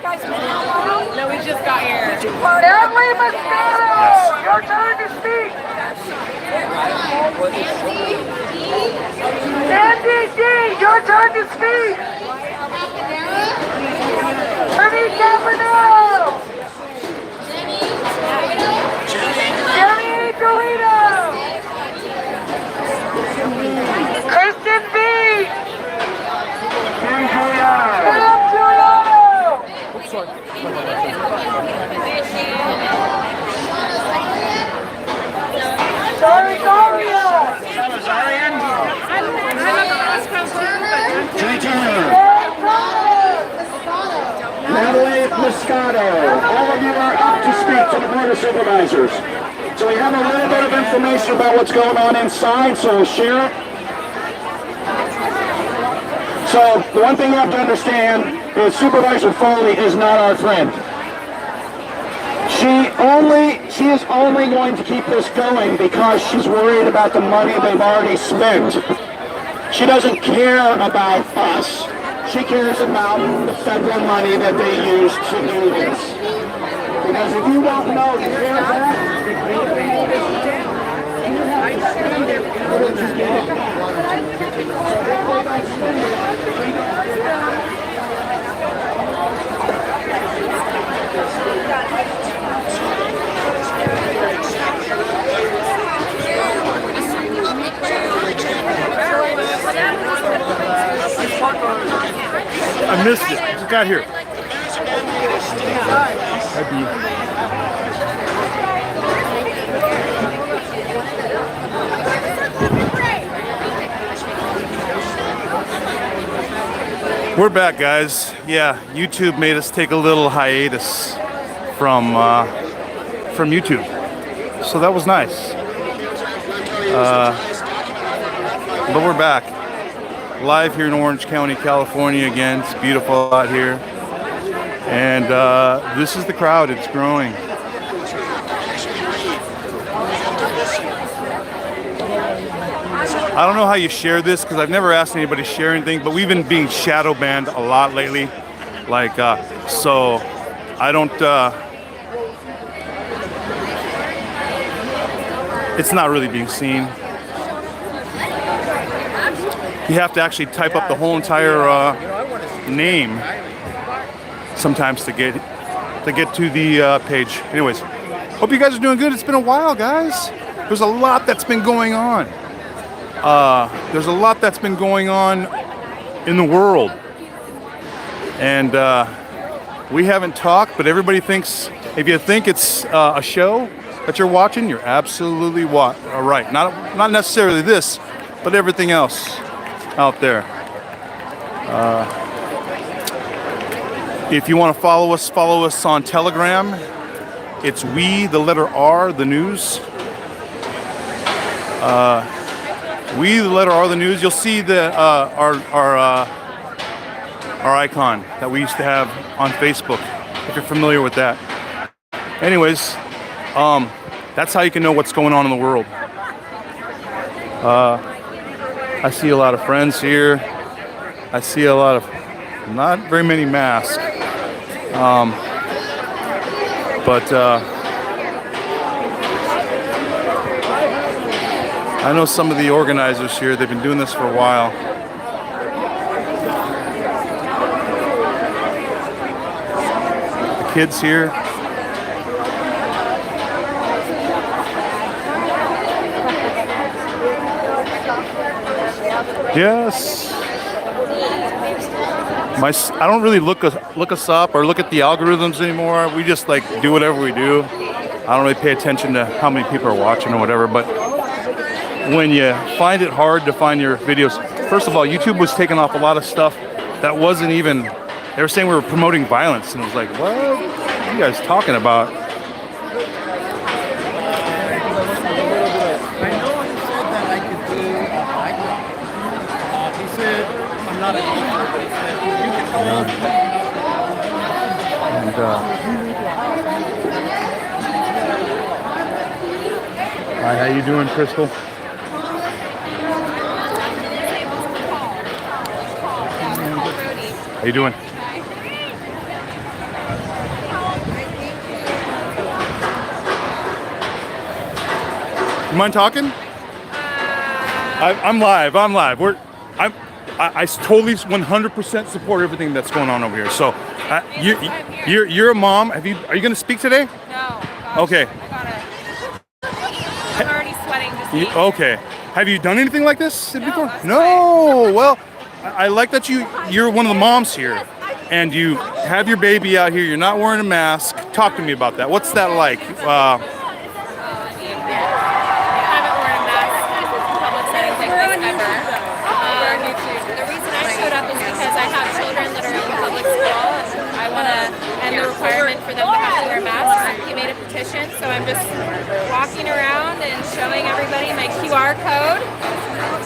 No, we just got here. Natalie Moscato, your turn to speak. Andy D, your turn to speak. Ernie Campanello. Jenny Toledo. Kristen B. Sam Giuliano. Sorry, Daria. Natalie Moscato, all of you are up to speak to the Board of Supervisors. So we have a little bit of information about what's going on inside, so we'll share it. So the one thing you have to understand is Supervisor Foley is not our friend. She is only going to keep this going because she's worried about the money they've already spent. She doesn't care about us. She cares about the federal money that they use to do this. Because if you don't know the I missed it. I just got here. We're back, guys. Yeah, YouTube made us take a little hiatus from YouTube, so that was nice. But we're back. Live here in Orange County, California again. It's beautiful out here. And this is the crowd. It's growing. I don't know how you share this because I've never asked anybody to share anything, but we've been being shadow banned a lot lately. Like, so I don't, it's not really being seen. You have to actually type up the whole entire name sometimes to get to the page. Anyways, hope you guys are doing good. It's been a while, guys. There's a lot that's been going on. There's a lot that's been going on in the world, and we haven't talked. But everybody thinks if you think it's a show that you're watching, you're absolutely right. Not necessarily this, but everything else out there. If you want to follow us on Telegram. It's we, the letter R, the news. We, the letter R, the news. You'll see the our icon that we used to have on Facebook, if you're familiar with that. Anyways, that's how you can know what's going on in the world. I see a lot of friends here. I see a lot of, not very many masks. But I know some of the organizers here. They've been doing this for a while. The kids here. Yes. I don't really look us up or look at the algorithms anymore. We just like do whatever we do. I don't really pay attention to how many people are watching or whatever. But when you find it hard to find your videos, first of all, YouTube was taking off a lot of stuff that wasn't even. They were saying we were promoting violence, and it was like, what are you guys talking about? Hi, how you doing, Crystal? How you doing? You mind talking? I'm live. I totally 100% support everything that's going on over here. So, you're a mom. Are you going to speak today? No. Gosh, Okay. I'm already sweating just being here. Okay. Have you done anything like this before? that's No. Well, I like that you're one of the moms here, and you have your baby out here. You're not wearing a mask. Talk to me about that. What's that like? I haven't worn a mask in public settings like this ever. The reason I showed up is because I have children that are in public school, and I want to end the requirement for them to have to wear masks. He made a petition, so I'm just walking around and showing everybody my QR code.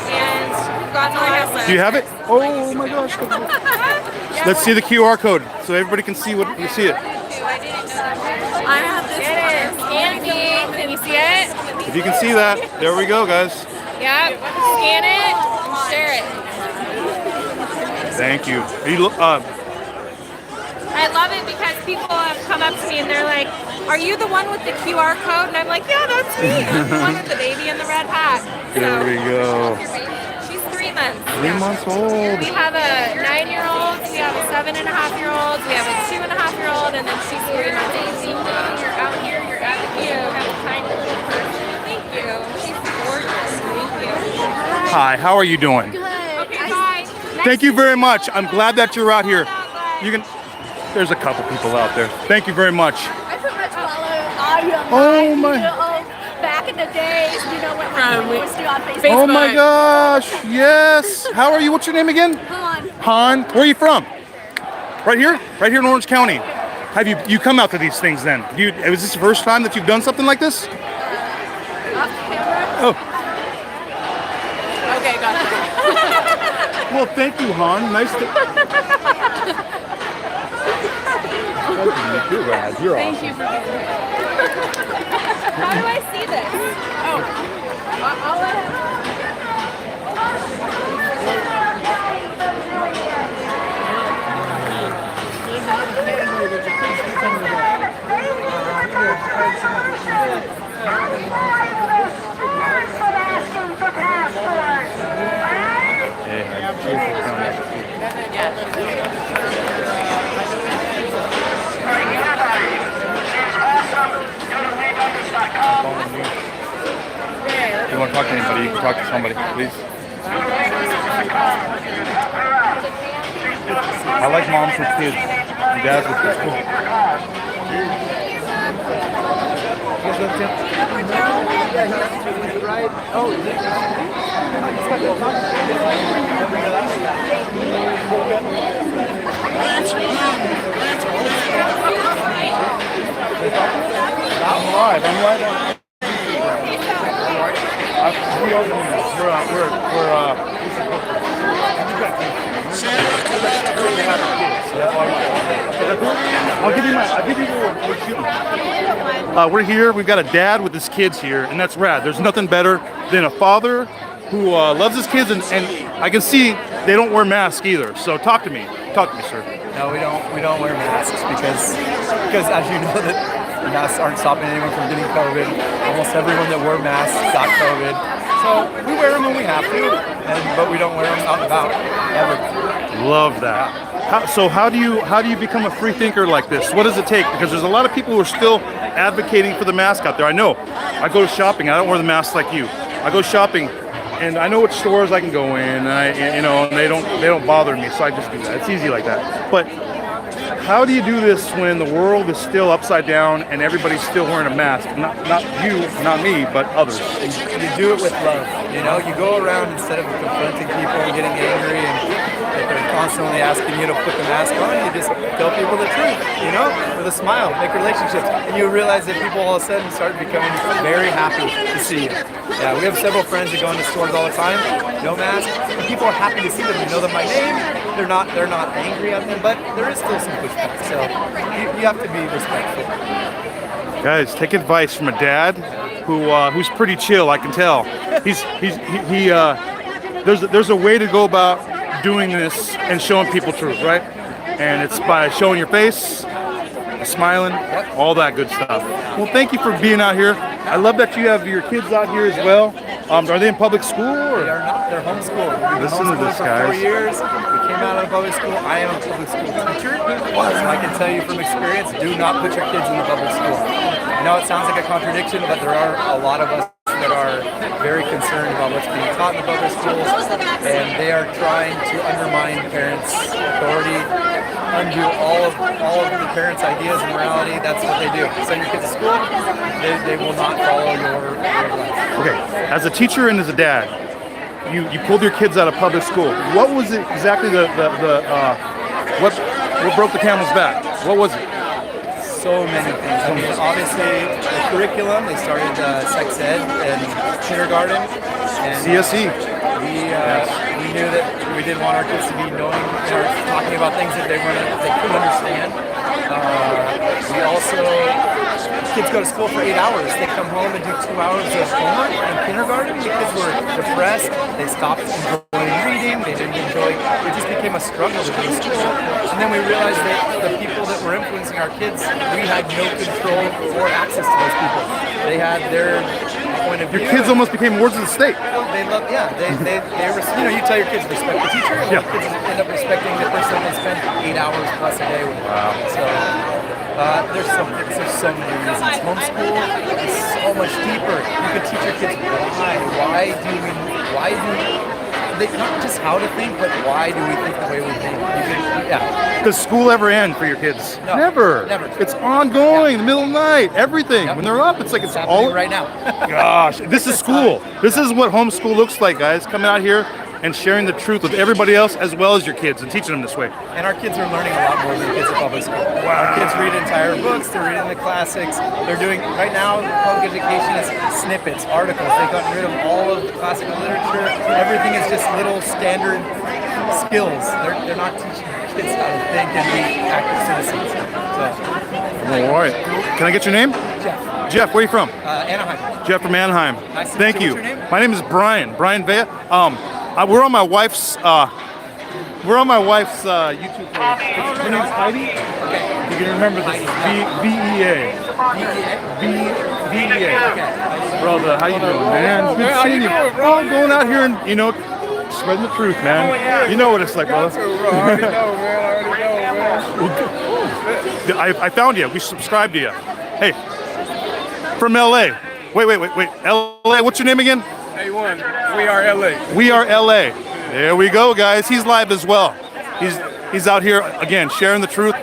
And got my license. Do you have it? Oh my gosh. Let's see the QR code so everybody can see what you see it. I have this one. Can you see it? If you can see that, there we go, guys. Yep. Scan it. Share it. Thank you. I love it because people have come up to me and they're like, "Are you the one with the QR code?" And I'm like, "Yeah, that's me. I'm the one with the baby in the red hat." There we go. She's 3 months. 3 months old. We have a 9-year-old, we have a 7.5-year-old, we have a 2.5-year-old, and then she's 3 months old. You're out here, you're out here. You have a tiny little person. Thank you. She's gorgeous. Thank you. Hi, how are you doing? Okay, bye. Thank you very much. I'm glad that you're out here. You can. There's a couple people out there. Thank you very much. I pretty much follow all your Oh lives, my. you know, back in the days, you know, when we posted on Facebook. Oh my gosh. Yes. How are you? What's your name again? Han. Han. Where are you from? Right here? Right here in Orange County. Have you come out to these things then? Was this the first time that you've done something like this? Off camera. Oh. Okay, got it. Well, thank you, Han. Nice to. You're rad. You're awesome. Thank you for being here. How do I see this? Oh, I'll let him. If you want to talk to anybody, you can talk to somebody, please. I like moms with kids and dads with kids. I'm live. We're here. We've got a dad with his kids here, and that's rad. There's nothing better than a father who loves his kids, and I can see they don't wear masks either. So talk to me, sir. No, we don't wear masks because as you know that masks aren't stopping anyone from getting COVID. Almost everyone that wore masks got COVID. So we wear them when we have to, but we don't wear them out and about ever. Love that. How do you become a free thinker like this? What does it take? Because there's a lot of people who are still advocating for the mask out there. I know. I go shopping. I don't wear the mask like you. I go shopping, and I know which stores I can go in. And they don't bother me, so I just do that. It's easy like that. But how do you do this when the world is still upside down and everybody's still wearing a mask? Not you, not me, but others. You do it with love. You know, you go around instead of confronting people and getting angry and if they're constantly asking you to put the mask on, you just tell people the truth, you know, with a smile, make relationships. And you realize that people all of a sudden start becoming very happy to see you. Yeah, we have several friends that go into stores all the time, no mask, and people are happy to see them. You know them by name. They're not angry at them, but there is still some pushback. So you have to be respectful. Guys, take advice from a dad who's pretty chill. I can tell. There's a way to go about doing this and showing people truth, right? And it's by showing your face, smiling, all that good stuff. Well, thank you for being out here. I love that you have your kids out here as well. Are they in public school? Or? They are not. They're homeschooled. We've been Listen to homeschooled this, for guys. 4 years. We came out of the public school. I am a public school teacher. So I can tell you from experience, do not put your kids in the public school. I know it sounds like a contradiction, but there are a lot of us that are very concerned about what's being taught in the public schools, and they are trying to undermine parents' authority, undo all of the parents' ideas and morality. That's what they do. Send your kids to school, they will not follow your life. Okay, as a teacher and as a dad, you pulled your kids out of public school. What was it exactly what broke the camel's back? What was it? So many things. I mean, obviously, the curriculum, they started sex ed and kindergarten. And CSE. We knew that we didn't want our kids to be knowing or talking about things that they couldn't understand. We also, kids go to school for 8 hours. They come home and do 2 hours of homework in kindergarten. The kids were depressed. They stopped enjoying reading. They didn't enjoy. It just became a struggle to go to school. And then we realized that the people that were influencing our kids, we had no control or access to those people. They had their point of view. Your kids almost became wards of the state. They love, yeah. You know, you tell your kids respect the teacher, and Yeah. the kids end up respecting the person they spend 8 hours plus a day with. Wow. So there's so many reasons. Homeschool is so much deeper. You can teach your kids why not just how to think, but why do we think the way we think? Does school ever end for your kids? No, Never. never. It's ongoing, the middle of the night, everything. Yep. When they're up, it's like it's happening all right now. Gosh, this is school. This is what homeschool looks like, guys. Coming out here and sharing the truth with everybody else as well as your kids and teaching them this way. And our kids are learning a lot more than kids at public school. Our kids read entire books, they're reading the classics. They're doing, right now, public education is snippets, articles. They've gotten rid of all of the classical literature. Everything is just little standard skills. They're not teaching kids how to think and be active citizens. So, All right. Can I get your name? Jeff, Jeff, where are you from? Anaheim. Jeff from Anaheim. Nice to Thank meet you. you. What's your name? My name is Brian Vea. We're on my wife's YouTube page. Her name's Heidi. You can remember this. VEA. VEA. Brother, how you doing, man? Good seeing you. Oh, going out here and spreading the truth, man. You know what it's like, brother. I found you. We subscribed to you. Hey, from LA. Wait. LA. What's your name again? A1. We are LA. We are LA. There we go, guys. He's live as well. He's out here again sharing the truth.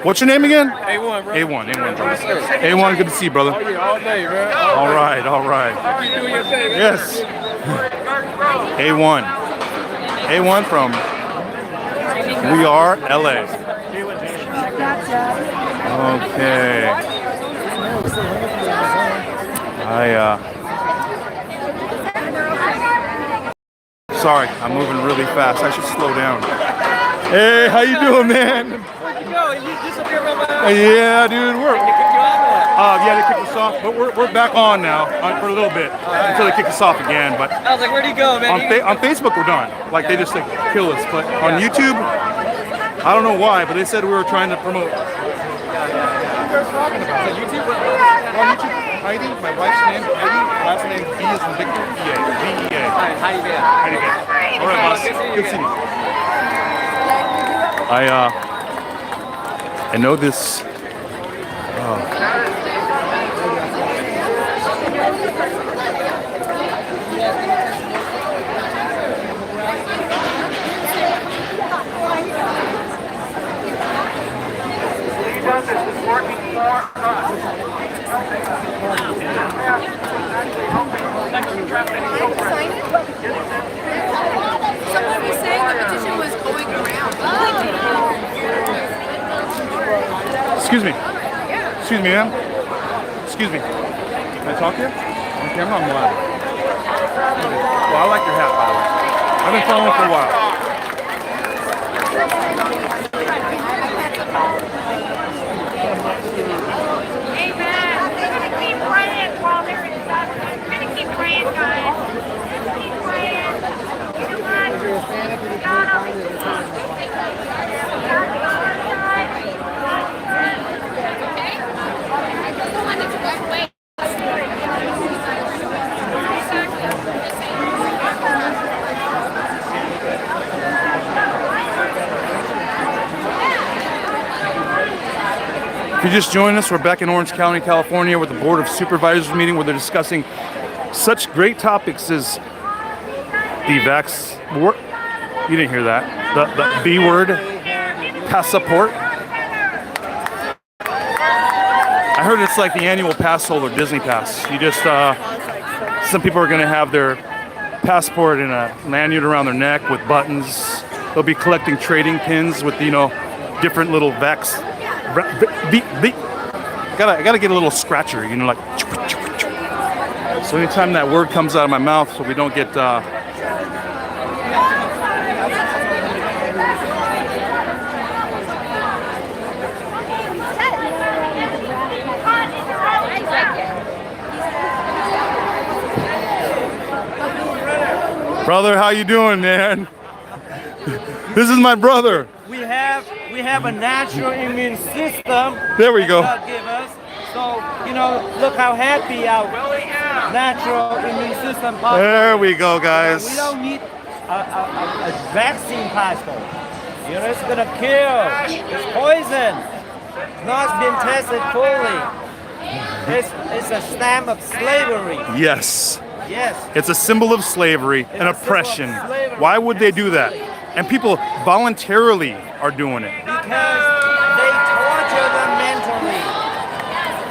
What's your name again? A1, bro. A1, brother. A1, good to see you, brother. Oh, yeah, all day, man. All right. You doing your thing, man. Yes. A1. A1 from We Are LA. Okay. Sorry, I'm moving really fast. I should slow down. Hey, how you doing, man? Where'd you go? You disappeared from my house. Yeah, dude, They kicked you off. yeah, they kicked us off, but we're back on now for a little bit until they kick us off again. But I was like, where'd you go, man? on Facebook, we're done. Like they just kill us. But on YouTube, I don't know why, but they said we were trying to promote. What are you talking about? Is it YouTube? On YouTube, Heidi, my wife's name, Heidi, last name B is in Victor, V-A. Hi, how you been? How you doing? All right, boss. Good seeing you. I know this. This is working for us. Someone was saying the petition was going around. Excuse me, ma'am. Excuse me. Can I talk to you? On camera, I'm live. Well, I like your hat, by the way. I've been following for a while. Amen. We're going to keep praying while they're in stuff. We're going to keep praying, guys. Keep praying. You know what? God always does. God's on our side. God's good. Okay? I just wanted to wait. If you just joined us, we're back in Orange County, California with the Board of Supervisors meeting where they're discussing such great topics as the you didn't hear that, the B word, passport. I heard it's like the annual pass holder, Disney Pass. You just, some people are gonna have their passport in a lanyard around their neck with buttons. They'll be collecting trading pins with, you know, different little vex. Gotta get a little scratcher, you know, like. So anytime that word comes out of my mouth, so we don't get. Brother, how you doing, man? This is my brother. We have a natural immune system. There we go. God give us. So, you know, look how happy our natural immune system is. There we go, guys. We don't need a vaccine passport. You know, it's gonna kill. It's poison. Not been tested fully. It's a stamp of slavery. Yes. Yes. It's a symbol of slavery and a symbol of oppression. slavery. Why would they do that? And people voluntarily are doing it. Because they torture them mentally.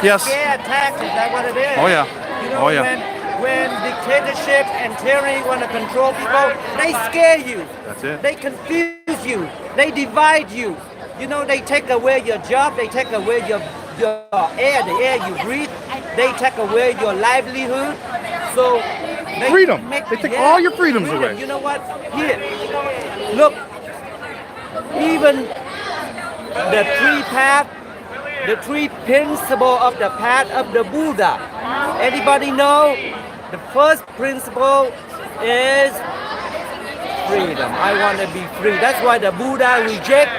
Yes. Scare tactics, that's what it is. Oh yeah. You know, Oh yeah. when dictatorship and tyranny want to control people, they scare you. That's it. They confuse you. They divide you. You know, they take away your job. They take away your air, the air you breathe. They take away your livelihood. So they Freedom. They take all your freedoms away. You know what? Here, look. Even the three path, the three principle of the path of the Buddha. Anybody know? The first principle is freedom. I want to be free. That's why the Buddha reject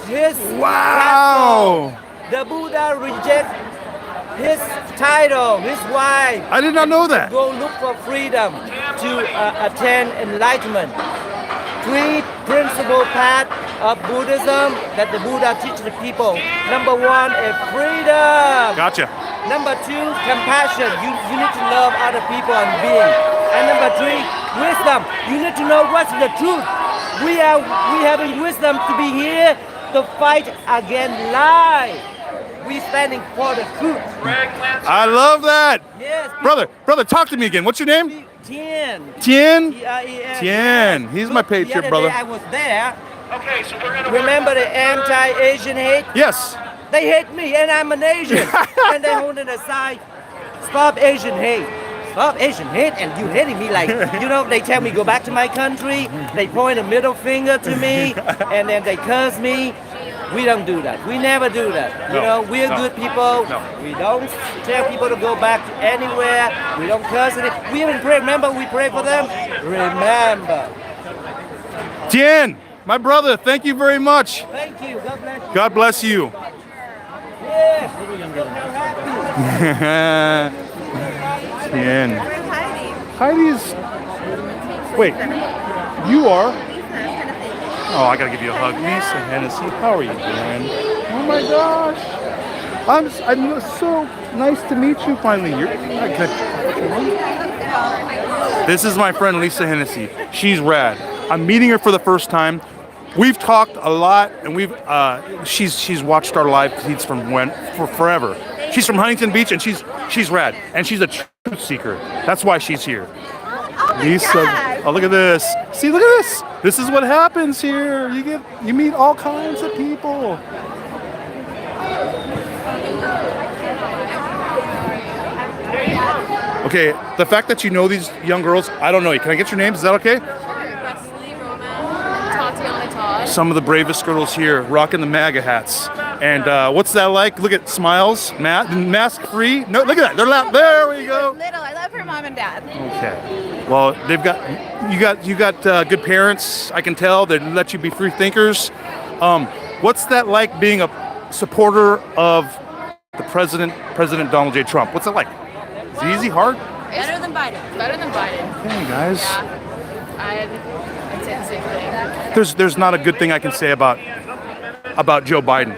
his Wow. title. The Buddha reject his title, his wife. I did not know that. Go look for freedom to attain enlightenment. Three principal path of Buddhism that the Buddha teaches the people. Number one is freedom. Gotcha. Number two, compassion. You need to love other people and beings. And number three, wisdom. You need to know what's the truth. We having wisdom to be here to fight against lies. We standing for the truth. I love that. Yes. Brother, talk to me again. What's your name? Tien. Tien? T-I-E-N. Tien. He's my patriot, the other brother. day I was there. Okay, so we're gonna remember the anti-Asian hate? Yes. They hate me and I'm an Asian. And they hold it aside. Stop Asian hate. Stop Asian hate, and you hating me like, you know, they tell me go back to my country. They point a middle finger to me and then they curse me. We don't do that. We never do that. You know, we're good people. We don't tell people to go back anywhere. We don't curse it. We even pray. Remember, we pray for them. Remember. Tien, my brother, thank you very much. Thank you. God bless you. God bless you. Yes. Look how happy. Tien. Heidi's. Wait, you are? Oh, I gotta give you a hug. Lisa Hennessy, how are you doing? Oh my gosh. I'm so nice to meet you finally. This is my friend Lisa Hennessy. She's rad. I'm meeting her for the first time. We've talked a lot, and she's watched our live feeds for forever. She's from Huntington Beach, and she's rad, and she's a truth seeker. That's why she's here. Lisa, oh look at this. See, look at this. This is what happens here. You meet all kinds of people. Okay, the fact that you know these young girls, I don't know you. Can I get your names? Is that okay? Wesley, Roman, Tatiana, Todd. Some of the bravest girls here, rocking the MAGA hats. And what's that like? Look at smiles, mask free. No, look at that. They're loud. There we go. Little. I love her mom and dad. Okay. Well, you got good parents. I can tell. They let you be free thinkers. What's that like being a supporter of the President Donald J. Trump? What's it like? Is it easy, hard? Better than Biden. Better than Biden. Okay, guys. Yeah. I'd say the same thing. There's not a good thing I can say about Joe Biden,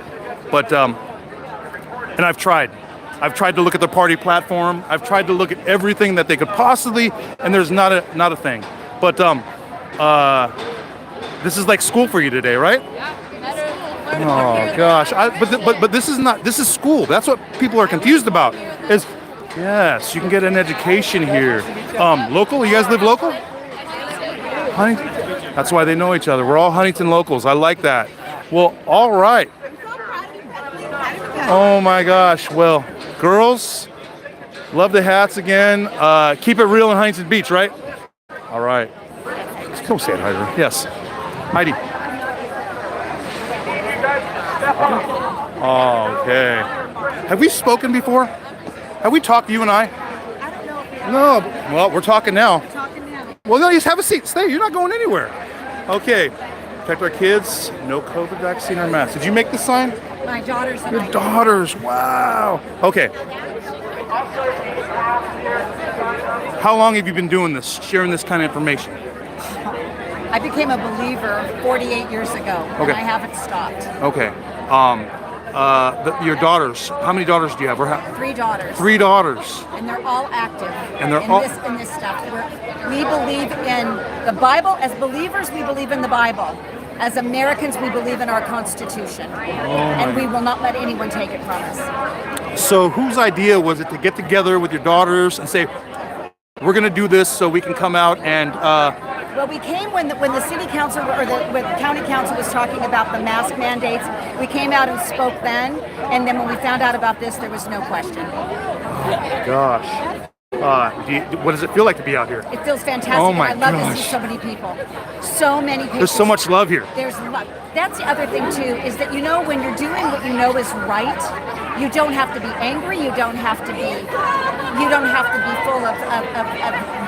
but And I've tried. I've tried to look at the party platform. I've tried to look at everything that they could possibly, and there's not a thing. But this is like school for you today, right? Oh gosh, but this is not. This is school. That's what people are confused about. Is yes, you can get an education here. Local? You guys live local? Huntington. That's why they know each other. We're all Huntington locals. I like that. Well, all right. Oh my gosh. Well, girls, love the hats again. Keep it real in Huntington Beach, right? All right. Let's go say it, Heidi. Yes. Heidi. Okay. Have we spoken before? Have we talked, you and I? No. Well, we're talking now. Well, no, just have a seat. Stay. You're not going anywhere. Okay. Protect our kids. No COVID vaccine or mask. Did you make the sign? My daughters and Your daughters. Wow. Okay. How long have you been doing this, sharing this kind of information? I became a believer 48 years ago, Okay. and I haven't stopped. Okay. Your daughters. How many daughters do you have? 3 daughters. 3 daughters. And they're all active And they're in all- this stuff. We believe in the Bible. As believers, we believe in the Bible. As Americans, we believe in our Constitution. And we will not let anyone take it from us. So whose idea was it to get together with your daughters and say, we're going to do this so we can come out and... Well, we came when the city council when the county council was talking about the mask mandates. We came out and spoke then, and then when we found out about this, there was no question. Gosh. What does it feel like to be out here? It feels fantastic. Oh my and I love to gosh. see so many people. So many people. There's so much love here. There's love. That's the other thing too, is that when you're doing what you know is right, you don't have to be angry. You don't have to be full of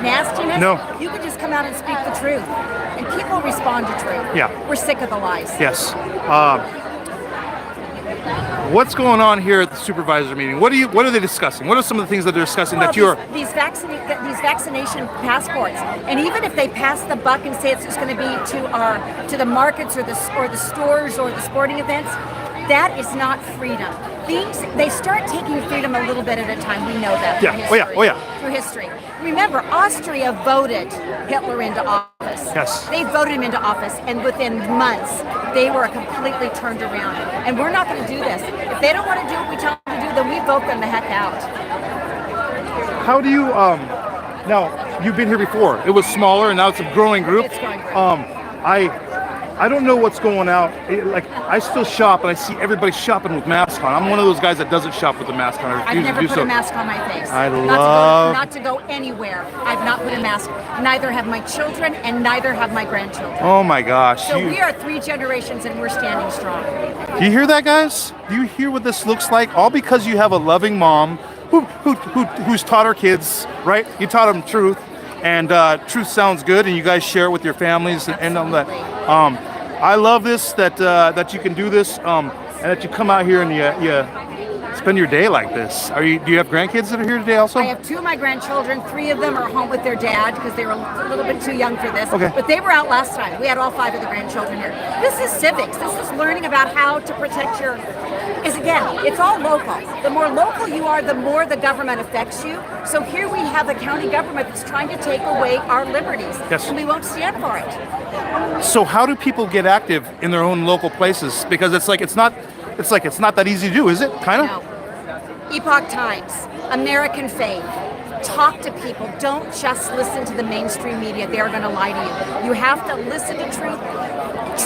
nastiness. No. You can just come out and speak the truth, and people respond to truth. Yeah. We're sick of the lies. Yes. What's going on here at the supervisor meeting? What are they discussing? What are some of the things that they're discussing that you're... These vaccination passports, and even if they pass the buck and say it's just going to be to the markets or the stores or the sporting events, that is not freedom. They start taking freedom a little bit at a time. We know that. Yeah. Through history. Remember, Austria voted Hitler into office. Yes. They voted him into office, and within months, they were completely turned around. And we're not going to do this. If they don't want to do what we tell them to do, then we vote them the heck out. How do you... Now, you've been here before. It was smaller, and now it's a growing group. It's growing. I don't know what's going out. I still shop, and I see everybody shopping with masks on. I'm one of those guys that doesn't shop with a mask on. I I've refuse never to do put so. a mask on my face. Not to go anywhere. I've not put a mask. Neither have my children, and neither have my grandchildren. Oh my gosh. So we are 3 generations, and we're standing strong. Do you hear that, guys? Do you hear what this looks like? All because you have a loving mom who's taught her kids, right? You taught them truth, and truth sounds good, and you guys share it with your families and all that. I love this that you can do this, and that you come out here and you spend your day like this. Do you have grandkids that are here today also? I have 2 of my grandchildren. 3 of them are home with their dad because they were a little bit too young for this. Okay. But they were out last time. We had all 5 of the grandchildren here. This is civics. This is learning about how to protect again, it's all local. The more local you are, the more the government affects you. So here we have a county government that's trying to take away our liberties. Yes. And we won't stand for it. So how do people get active in their own local places? Because it's not that easy to do, is it? Kind of? No. Epoch Times, American Faith. Talk to people. Don't just listen to the mainstream media. They're going to lie to you. You have to listen to truth.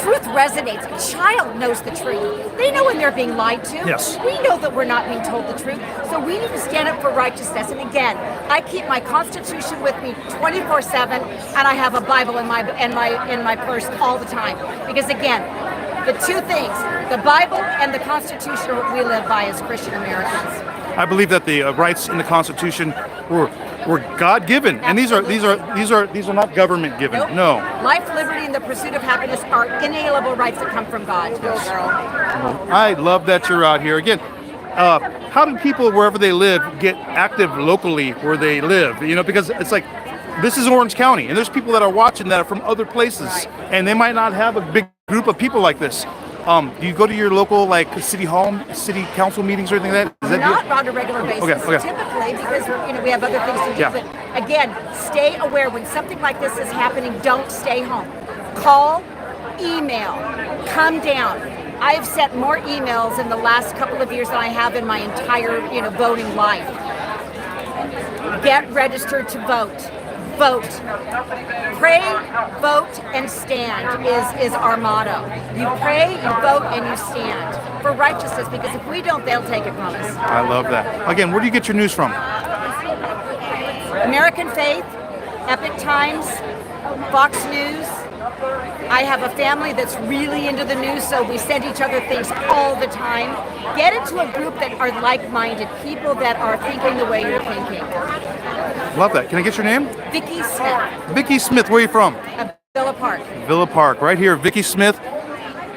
Truth resonates. A child knows the truth. They know when they're being lied to. Yes. We know that we're not being told the truth. So we need to stand up for righteousness. And again, I keep my Constitution with me 24/7, and I have a Bible in my purse all the time. Because again, the 2 things, the Bible and the Constitution, are what we live by as Christian Americans. I believe that the rights in the Constitution were God-given, and these are not government-given. Nope. No. Life, liberty, and the pursuit of happiness are inalienable rights that come from God. I love that you're out here again. How do people wherever they live get active locally where they live? Because it's like this is Orange County, and there's people that are watching that are from other places, Right. and they might not have a big group of people like this. Do you go to your local like city hall, city council meetings or anything like that? Is that Not on a regular basis, Okay. typically, because we have other things to do. Yeah. But again, stay aware when something like this is happening. Don't stay home. Call, email, come down. I have sent more emails in the last couple of years than I have in my entire voting life. Get registered to vote. Vote. Pray, vote, and stand is our motto. You pray, you vote, and you stand for righteousness, because if we don't, they'll take it from us. I love that. Again, where do you get your news from? American Faith, Epic Times, Fox News. I have a family that's really into the news, so we send each other things all the time. Get into a group that are like-minded, people that are thinking the way you're thinking. Love that. Can I get your name? Vicki Smith, Vicky Smith. Where are you from? Villa Park. Villa Park, right here. Vicky Smith,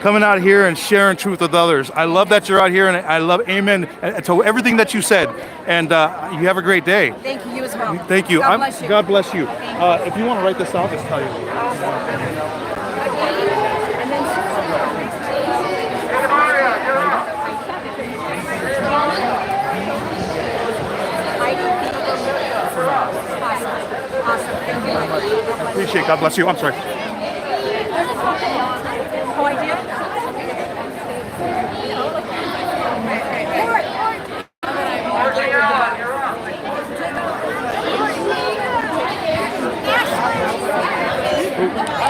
coming out here and sharing truth with others. I love that you're out here, and I love amen to everything that you said. And you have a great day. Thank you, you as well. Thank you. God bless you. God bless you. If you want to write this out, just tell you. Awesome. Thank you very much. Appreciate it. God bless you. I'm sorry. Oh, I did?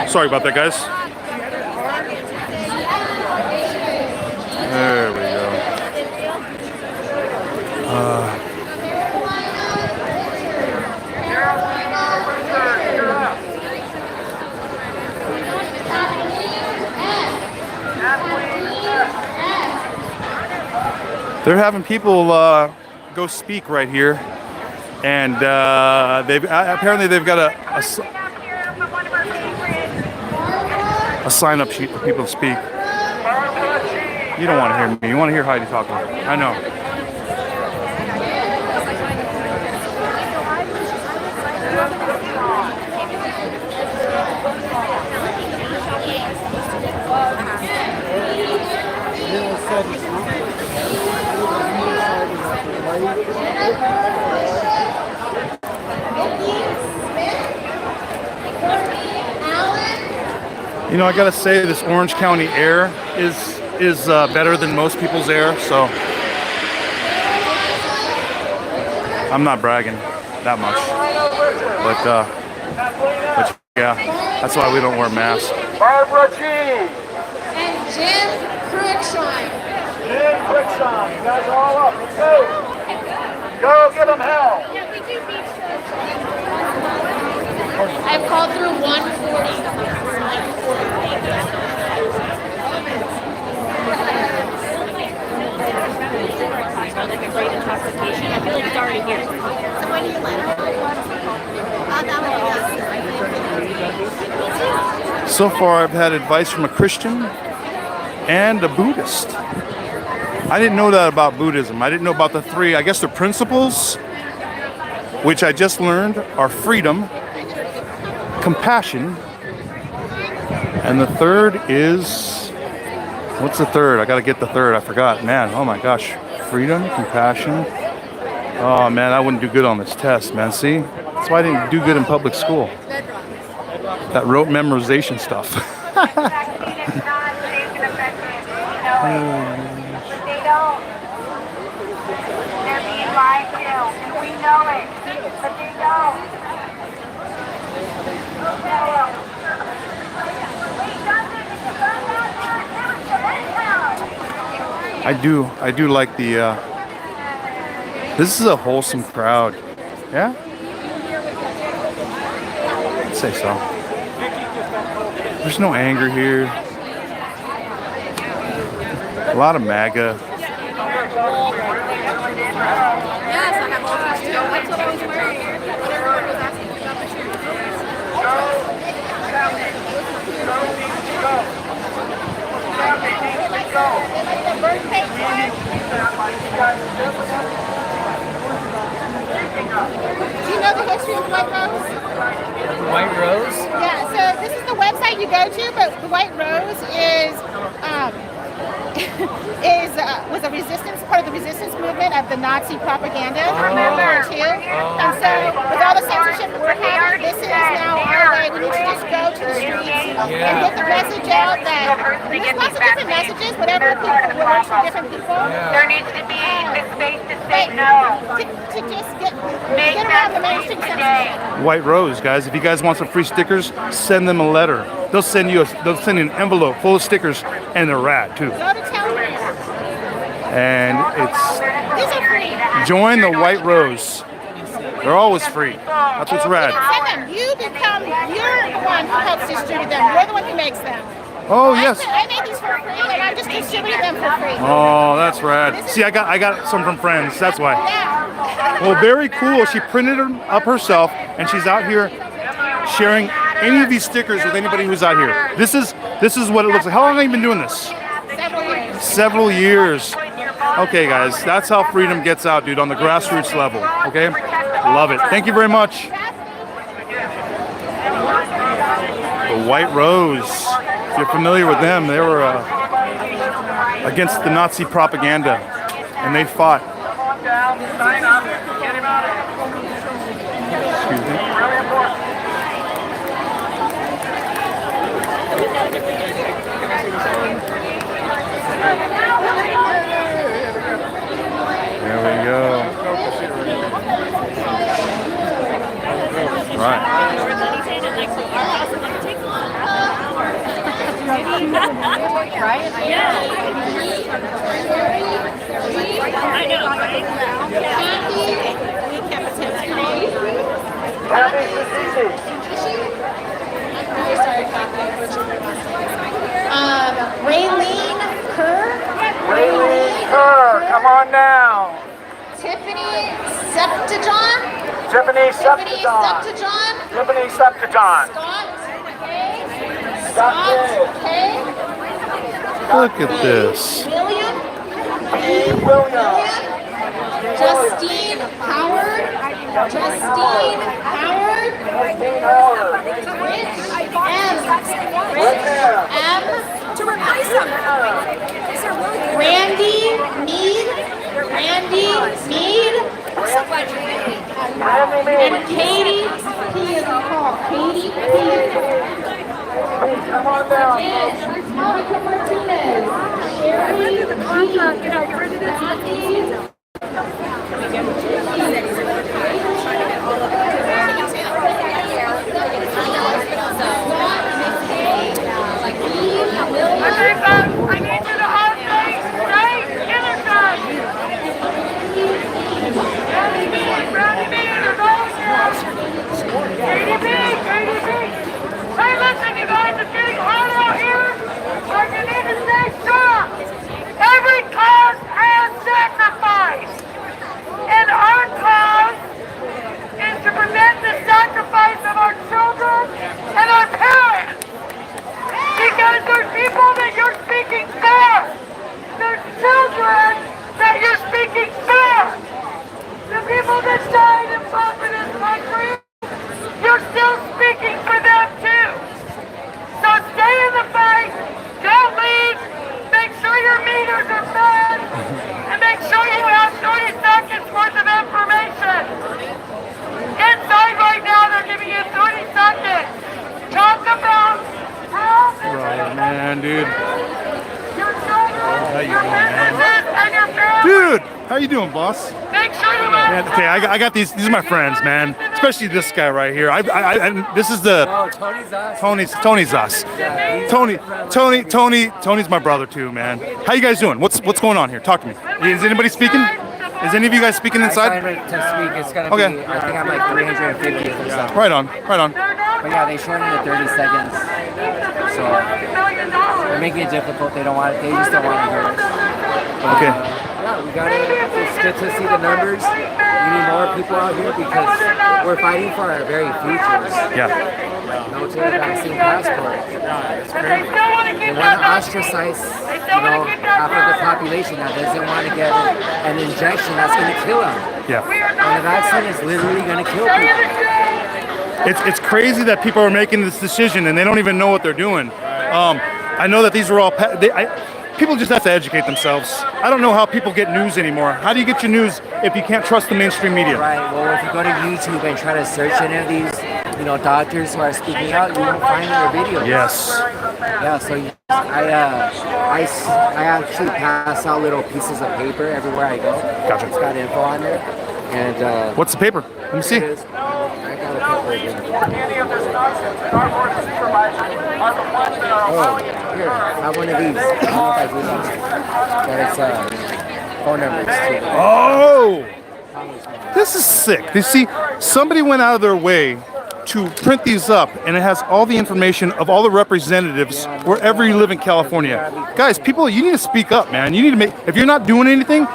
Sorry about that, guys. There we go. They're having people go speak right here, and apparently they've got a sign-up sheet for people to speak. You don't want to hear me. You want to hear Heidi talking. I know. You know, I gotta say this Orange County air is better than most people's air, so I'm not bragging that much. But yeah, that's why we don't wear masks. Barbara G. And Jim Cruikshank. Jim Quickson. You guys are all up. Let's go. Go give them hell. I've called through 140. Like a great intoxication. I feel like it's already here. So when do you let it? So far, I've had advice from a Christian and a Buddhist. I didn't know that about Buddhism. I didn't know about the three, I guess, the principles, which I just learned are freedom, compassion, and the third is, what's the third? I gotta get the third. I forgot. Man, oh my gosh. Freedom, compassion. Oh man, I wouldn't do good on this test, man. See? That's why I didn't do good in public school. That rote memorization stuff. They don't. They're being lied to, and we know it, but they don't. I do like the, this is a wholesome crowd. Yeah? I'd say so. There's no anger here. A lot of MAGA. Yes, I have all these too. That's what I was wearing. Whatever I was asking about the shoes. Do you know the history of the White Rose? White Rose? Yeah, so this is the website you go to, but the White Rose is was a resistance, part of the resistance movement of the Nazi propaganda in World War II. And so with all the censorship we're having, this is now our way. We need to just go to the streets and get the message out that there's lots of different messages, whatever people works for different people. There needs to be the space to say no. To just get around the mainstream censorship. White Rose, guys. If you guys want some free stickers, send them a letter. They'll send you an envelope full of stickers and a rat too. Go to Telegram. And These are free. join the White Rose. They're always free. That's what's rad. Send them. You're the one who helps distribute them. You're the one who makes them. Oh yes. I made these for free, and I'm just distributing them for free. Oh, that's rad. See, I got some from friends. That's why. Yeah. Well, very cool. She printed them up herself, and she's out here sharing any of these stickers with anybody who's out here. This is what it looks like. How long have you been doing this? Several years. Several years. Okay, guys, that's how freedom gets out, dude, on the grassroots level. Okay, love it. Thank you very much. The White Rose. If you're familiar with them, they were against the Nazi propaganda, and they fought. Excuse me. There we go. Right. Raylene Kerr. Raylene Kerr, come on now. Tiffany Septajon. Tiffany Septajon. Septajon. Tiffany Septajon. Scott K. Look at this. William. William. Justine Howard. Justine Howard. Justine Howard. Rich M. To replace him. Randy Mead. Randy Mead. And Katie P. Katie P. Come on down. Monica Martinez. Sherry G. I need you to all say straight killer gun. Brownie B, they're going here. KDB. Hey, listen, you guys, it's getting hot out here. So you need to stay strong. Every cause has sacrifice. And our cause is to prevent the sacrifice of our children and our parents. Because there's people that you're speaking for. There's children that you're speaking for. The people that died and fought for this country, you're still speaking for them too. So stay in the fight. Don't leave. Make sure your meters are fed. And make sure you have 30 seconds worth of information. Inside right now, they're giving you 30 seconds. Talk about Right, man, dude. How you doing, man? Dude, how you doing, boss? Make sure you Man, okay, I got these. These are my friends, man. Especially this guy right here. This is the Tony's us. Tony's my brother too, man. How you guys doing? What's going on here? Talk to me. Is anybody speaking? Is any of you guys speaking inside? To speak, it's gonna Okay. be. I think I'm like 350 or something. Right on. But yeah, they shortened it to 30 seconds. So they're making it difficult. They don't want it. They just don't want to hear us. But, Okay. yeah, we gotta. It's good to see the numbers. We need more people out here because we're fighting for our very futures. Yeah. Military vaccine passport. It's crazy. They want to ostracize, half of the population that doesn't want to get an injection that's going to kill them. Yeah. And the vaccine is literally going to kill people. It's crazy that people are making this decision and they don't even know what they're doing. I know that these are all. people just have to educate themselves. I don't know how people get news anymore. How do you get your news if you can't trust the mainstream media? Right. Well, if you go to YouTube and try to search any of these, doctors who are speaking out, you won't find their videos. Yes. Yeah. So I actually pass out little pieces of paper everywhere I go. Gotcha. It's got info on there. And What's the paper? Let me see. I got a paper again. Oh, here, I have one of these. I don't know if I do that. But it's phone numbers too. Oh, this is sick. You see, somebody went out of their way to print these up, and it has all the information of all the representatives wherever you live in California. Guys, people, you need to speak up, man. You need to if you're not doing anything,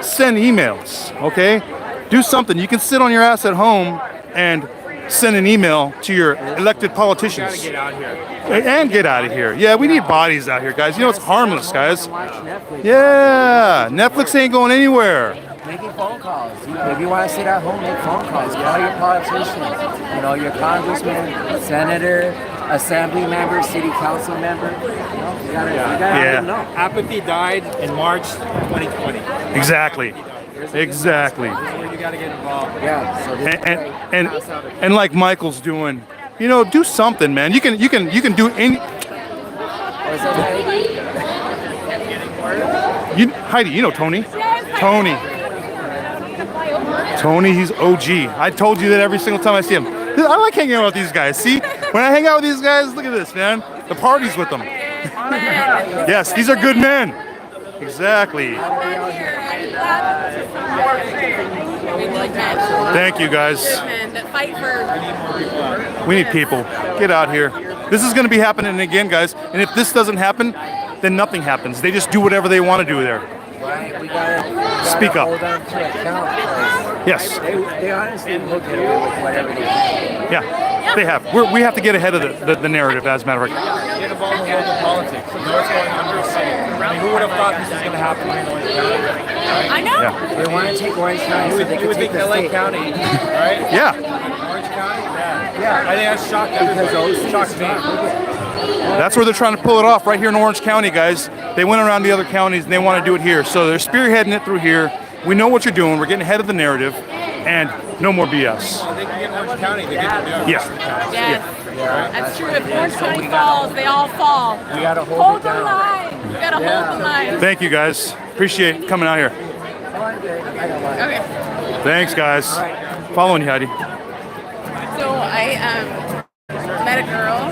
send emails, okay? Do something. You can sit on your ass at home and send an email to your elected politicians. Get out here. And get out of here. Yeah, we need bodies out here, guys. It's harmless, guys. Yeah, Netflix ain't going anywhere. Making phone calls. If you want to sit at home, make phone calls. Get all your politicians. Your congressman, senator, assembly member, city council member. You gotta let them know. Apathy died in March 2020. Exactly. Exactly. This is where you gotta get involved. Yeah. So this And like Michael's doing, do something, man. You can do any. Heidi, you know Tony. Tony, he's OG. I told you that every single time I see him. I like hanging out with these guys. See, when I hang out with these guys, look at this, man. The party's with them. Yes, these are good men. Exactly. Thank you, guys. That fight for. We need people. Get out here. This is going to be happening again, guys. And if this doesn't happen, then nothing happens. They just do whatever they want to do there. Right, we gotta Speak up. hold on to account. Yes. They honestly look at it with whatever they do. Yeah, they have. We have to get ahead of the narrative, as a matter of fact. Get involved in local politics. Know what's going on in your city. Who would have thought this was going to happen in Orange County? I know. Yeah. They want to take Orange County so they You can would take think the LA state. County, right? Yeah. Orange County? Yeah. I think that's shocked everybody. Shocked me. That's where they're trying to pull it off, right here in Orange County, guys. They went around the other counties and they want to do it here. So they're spearheading it through here. We know what you're doing. We're getting ahead of the narrative, and no more BS. They can get Orange County. They get to do it. Yeah. Yes. That's true. If Orange County falls, they all fall. We gotta hold Hold it the down. line. You gotta hold the line. Thank you, guys. Appreciate coming out here. Okay. Thanks, guys. Following you, Heidi. So I met a girl.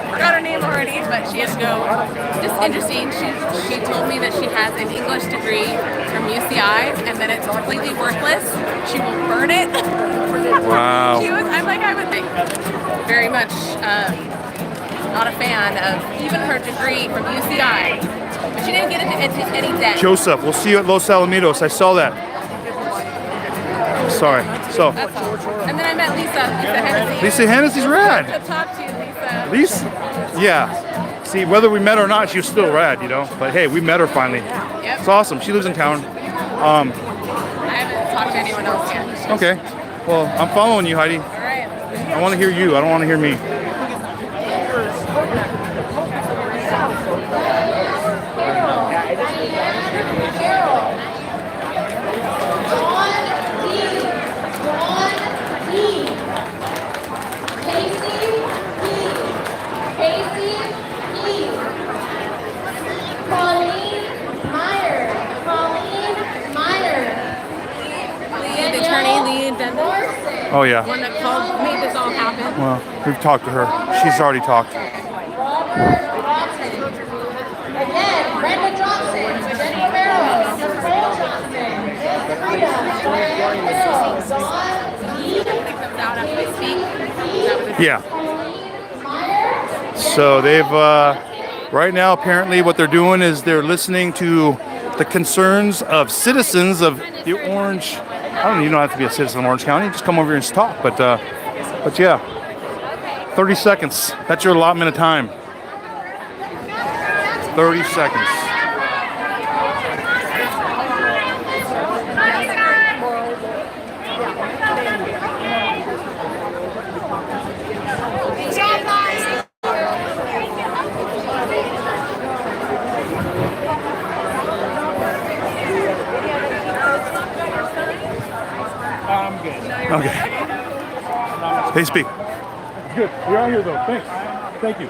Forgot her name already, but she has no. Just interesting. She told me that she has an English degree from UCI and that it's completely worthless. She will burn it. Wow. I would think very much not a fan of even her degree from UCI. But she didn't get into any debt. Joseph, we'll see you at Los Alamitos. I saw that. Sorry. So, That's all. And then I met Lisa Hennessy. Lisa Hennessy's rad. To talk to Lisa. Lisa? Yeah. See, whether we met her or not, she was still rad, But hey, we met her finally. Yep. It's awesome. She lives in town. I haven't talked to anyone else yet. Okay. Well, I'm following you, Heidi. All right. I want to hear you. I don't want to hear me. The attorney, Lee Dennis, Oh, yeah. one that made this all happen. Well, we've talked to her. She's already talked. Again, Brenda Johnson, Jenny Romero, Nicole Johnson, Frida, That comes out after they speak. Yeah. So they've, right now, apparently what they're doing is they're listening to the concerns of citizens of the Orange. I don't even have to be a citizen of Orange County. Just come over here and talk. But yeah, 30 seconds. That's your allotment of time. 30 seconds. Okay. They speak. Good. We're out here though. Thanks. Thank you.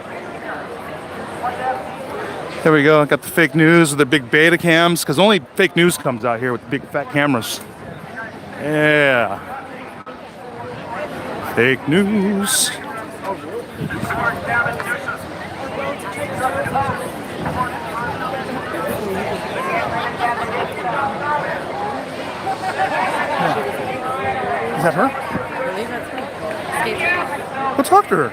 There we go. Got the fake news with the big beta cams, because only fake news comes out here with the big fat cameras. Yeah. Fake news. Is that her? I believe that's her. Go talk to her.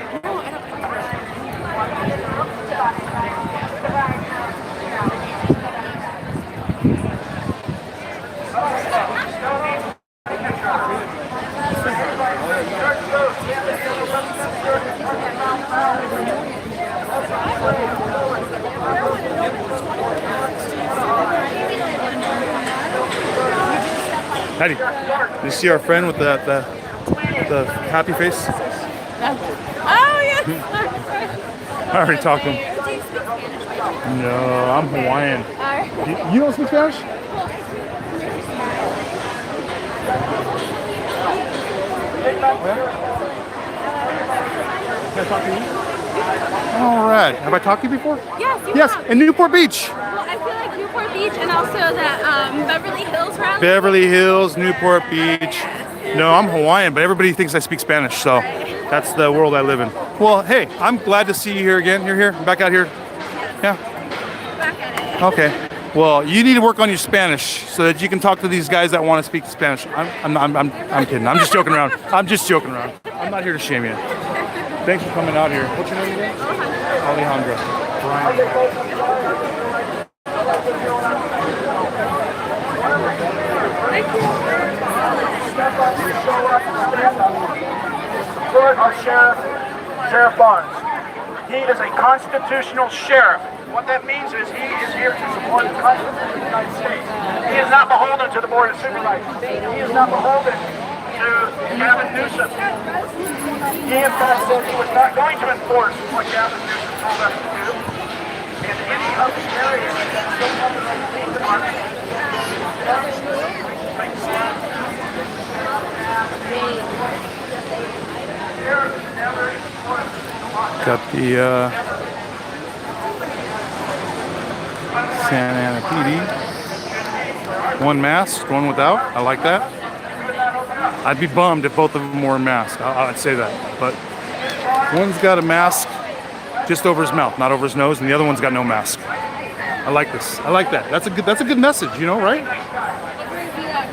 Hattie, did you see our friend with the happy face? Oh, yes. I already talked to him. No, I'm Hawaiian. You don't speak Spanish? Can I talk to you? All right. Have I talked to you before? Yes, you Yes, have. in Newport Beach. Well, I feel like Newport Beach and also that Beverly Hills rally. Beverly Hills, Newport Beach. No, I'm Hawaiian, but everybody thinks I speak Spanish, so that's the world I live in. Well, hey, I'm glad to see you here again. You're here, back out here. Yeah. Back at it. Okay. Well, you need to work on your Spanish so that you can talk to these guys that want to speak Spanish. I'm kidding. I'm just joking around. I'm just joking around. I'm not here to shame you. Thanks for coming out here. What's your name again? Alejandra. Brian. Support our sheriff, Sheriff Barnes. He is a constitutional sheriff. What that means is he is here to support the Constitution of the United States. He is not beholden to the Board of Supervisors. He is not beholden to Gavin Newsom. He in fact said he was not going to enforce what Gavin Newsom told us to do in any of the areas that still come to the police department. Got the Santa Ana PD. One mask, one without. I like that. I'd be bummed if both of them wore a mask. I'd say that. But one's got a mask just over his mouth, not over his nose, and the other one's got no mask. I like this. I like that. That's a good message, you know, right? What brings me out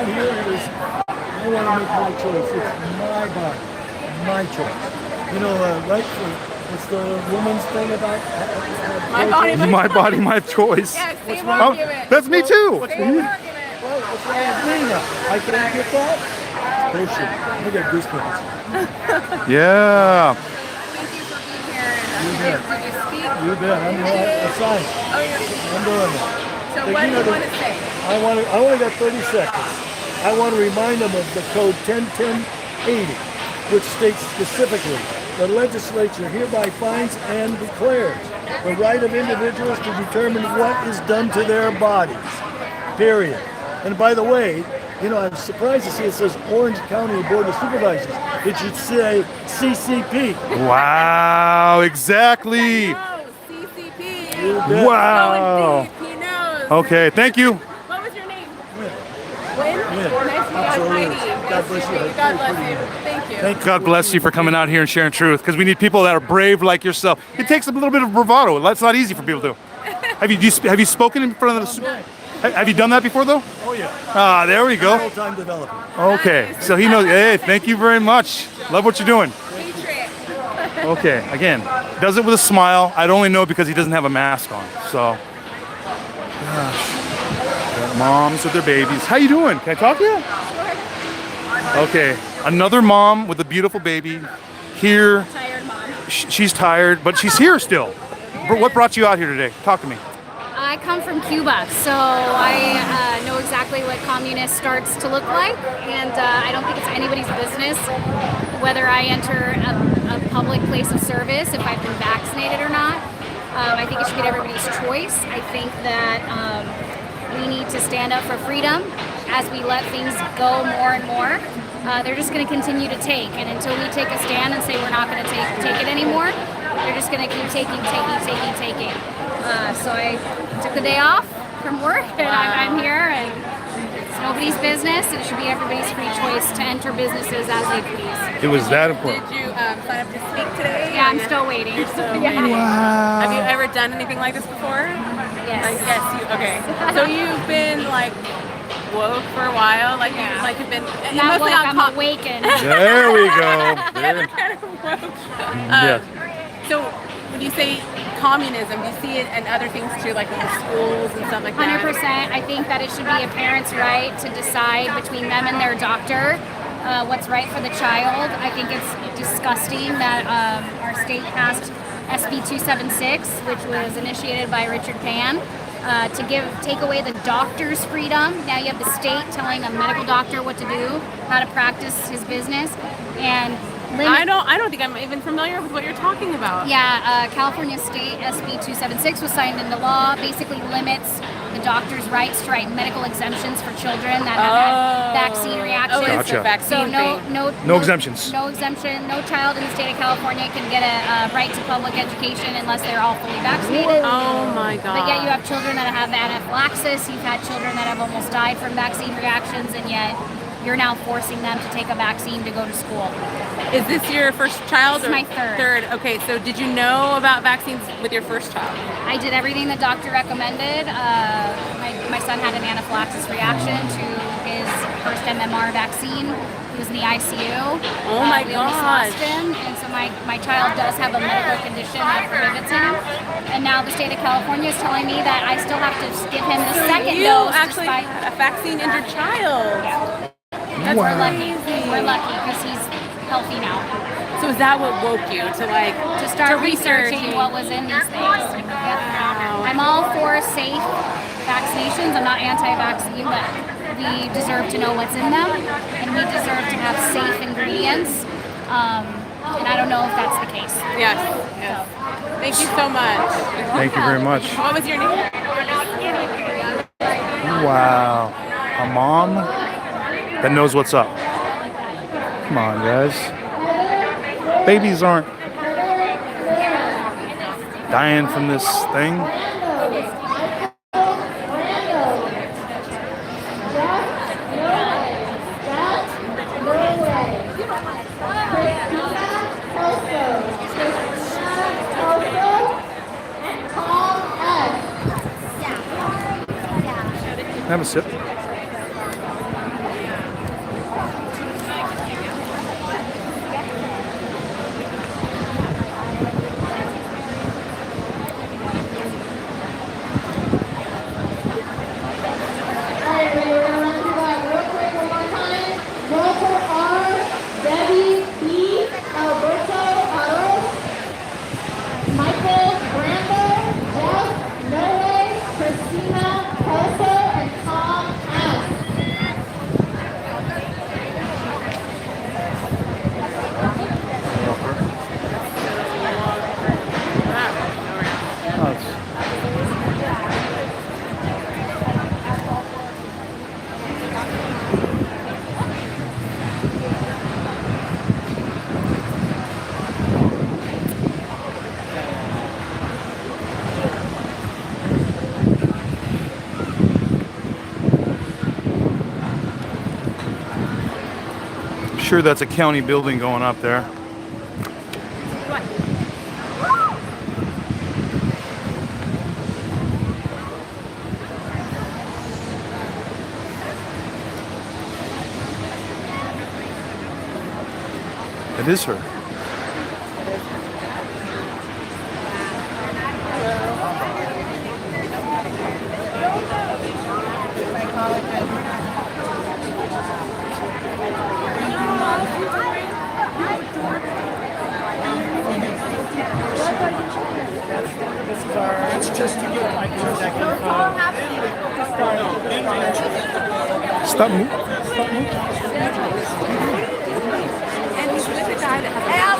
here is I want to make my choice. It's my body, my choice. You know, right? What's the woman's thing about? My body, My body, my choice. Yeah, same Oh, argument. that's me too. What's wrong with me now? I can't get that? Bullshit. I got goosebumps. Yeah. Thank you for being here. Did you speak? You bet. I'm signed. Oh, you're I'm doing it. So what do you want to say? I only got 30 seconds. I want to remind them of the code 101080, which states specifically the legislature hereby finds and declares the right of individuals to determine what is done to their bodies. Period. And by the way, you know, I'm surprised to see it says Orange County Board of Supervisors. It should say CCP. Wow, exactly. Oh, CCP. You bet. Wow. Going deep, he knows. Okay, thank you. What was your name? Win? Yeah, Nice to meet you. absolutely. Heidi. God Nice bless to you. meet you. God bless you. Thank you. Thank you. God bless you for coming out here and sharing truth, because we need people that are brave like yourself. It takes a little bit of bravado. That's not easy for people to do. Have you spoken in front of the? Have you done that before though? Oh yeah. Ah, there we go. Full-time developer. Okay, so he knows. Hey, thank you very much. Love what you're doing. Patriot. Okay, again, does it with a smile. I'd only know because he doesn't have a mask on. So, gosh. Got moms with their babies. How you doing? Can I talk to you? Okay, another mom with a beautiful baby here. Tired mom. She's tired, but she's here still. What brought you out here today? Talk to me. I come from Cuba, so I know exactly what communist starts to look like, and I don't think it's anybody's business whether I enter a public place of service, if I've been vaccinated or not. I think it should be everybody's choice. I think that we need to stand up for freedom as we let things go more and more, they're just going to continue to take. And until we take a stand and say we're not going to take it anymore, they're just going to keep taking. So I took the day off from work, and I'm here, and it's nobody's business. It should be everybody's free choice to enter businesses as they please. It was that important. Did you sign up to speak today? Yeah, I'm still waiting. You're still waiting. Wow. Have you ever done anything like this before? Yes. Yes. Okay. So you've been like woke for a while, like you've been Not mostly woke, on I'm awakened. There we go. They're kind of woke. Yeah. So when you say communism, do you see it and other things too, like in the schools and stuff like that? 100%. I think that it should be a parent's right to decide between them and their doctor what's right for the child. I think it's disgusting that our state passed SB 276, which was initiated by Richard Pan, to take away the doctor's freedom. Now you have the state telling a medical doctor what to do, how to practice his business, and I don't think I'm even familiar with what you're talking about. Yeah, California State SB 276 was signed into law. Basically limits the doctor's rights to write medical exemptions for children that have had vaccine reactions. Oh, it's a vaccine so No exemptions. No exemption. No child in the state of California can get a right to public education unless they're all fully vaccinated. Oh my God. But yet you have children that have anaphylaxis. You've had children that have almost died from vaccine reactions, and yet you're now forcing them to take a vaccine to go to school. Is this your first child? This is my third. Third. Okay, so did you know about vaccines with your first child? I did everything the doctor recommended. My son had an anaphylaxis reaction to his first MMR vaccine. He was in the ICU. Oh my We almost gosh. lost him. And so my child does have a medical condition that prohibits him. And now the state of California is telling me that I still have to give him the second you dose. actually despite had a vaccine in your child. Yeah. We're lucky. We're lucky because he's healthy now. So is that what woke you to Start research researching what was in these things. Yep. I'm all for safe vaccinations. I'm not anti-vaccine, but we deserve to know what's in them, and we deserve to have safe ingredients. And I don't know if that's the case. Yes. Thank you so much. Thank you very much. What was your name? Wow. A mom that knows what's up. Come on, guys. Babies aren't dying from this thing. Have a sip. Sure, that's a county building going up there. It is her. Stop moving. And he's with a guy that has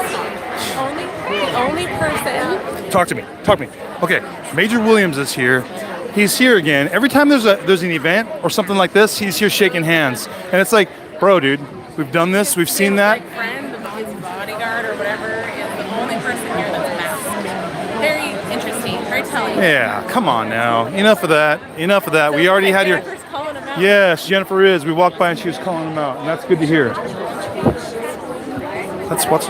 the only person. Talk to me. Okay, Major Williams is here. he's here again. Every time there's an event or something like this, he's here shaking hands. And it's like, bro, dude, we've done this, we've seen that. My friend, his bodyguard or whatever, is the only person here that's masked. Very interesting, very telling. Yeah, come on now. Enough of that. Enough of that. We already had your... Jennifer's calling him out. Yes, Jennifer is. We walked by and she was calling him out, and that's good to hear. That's what's...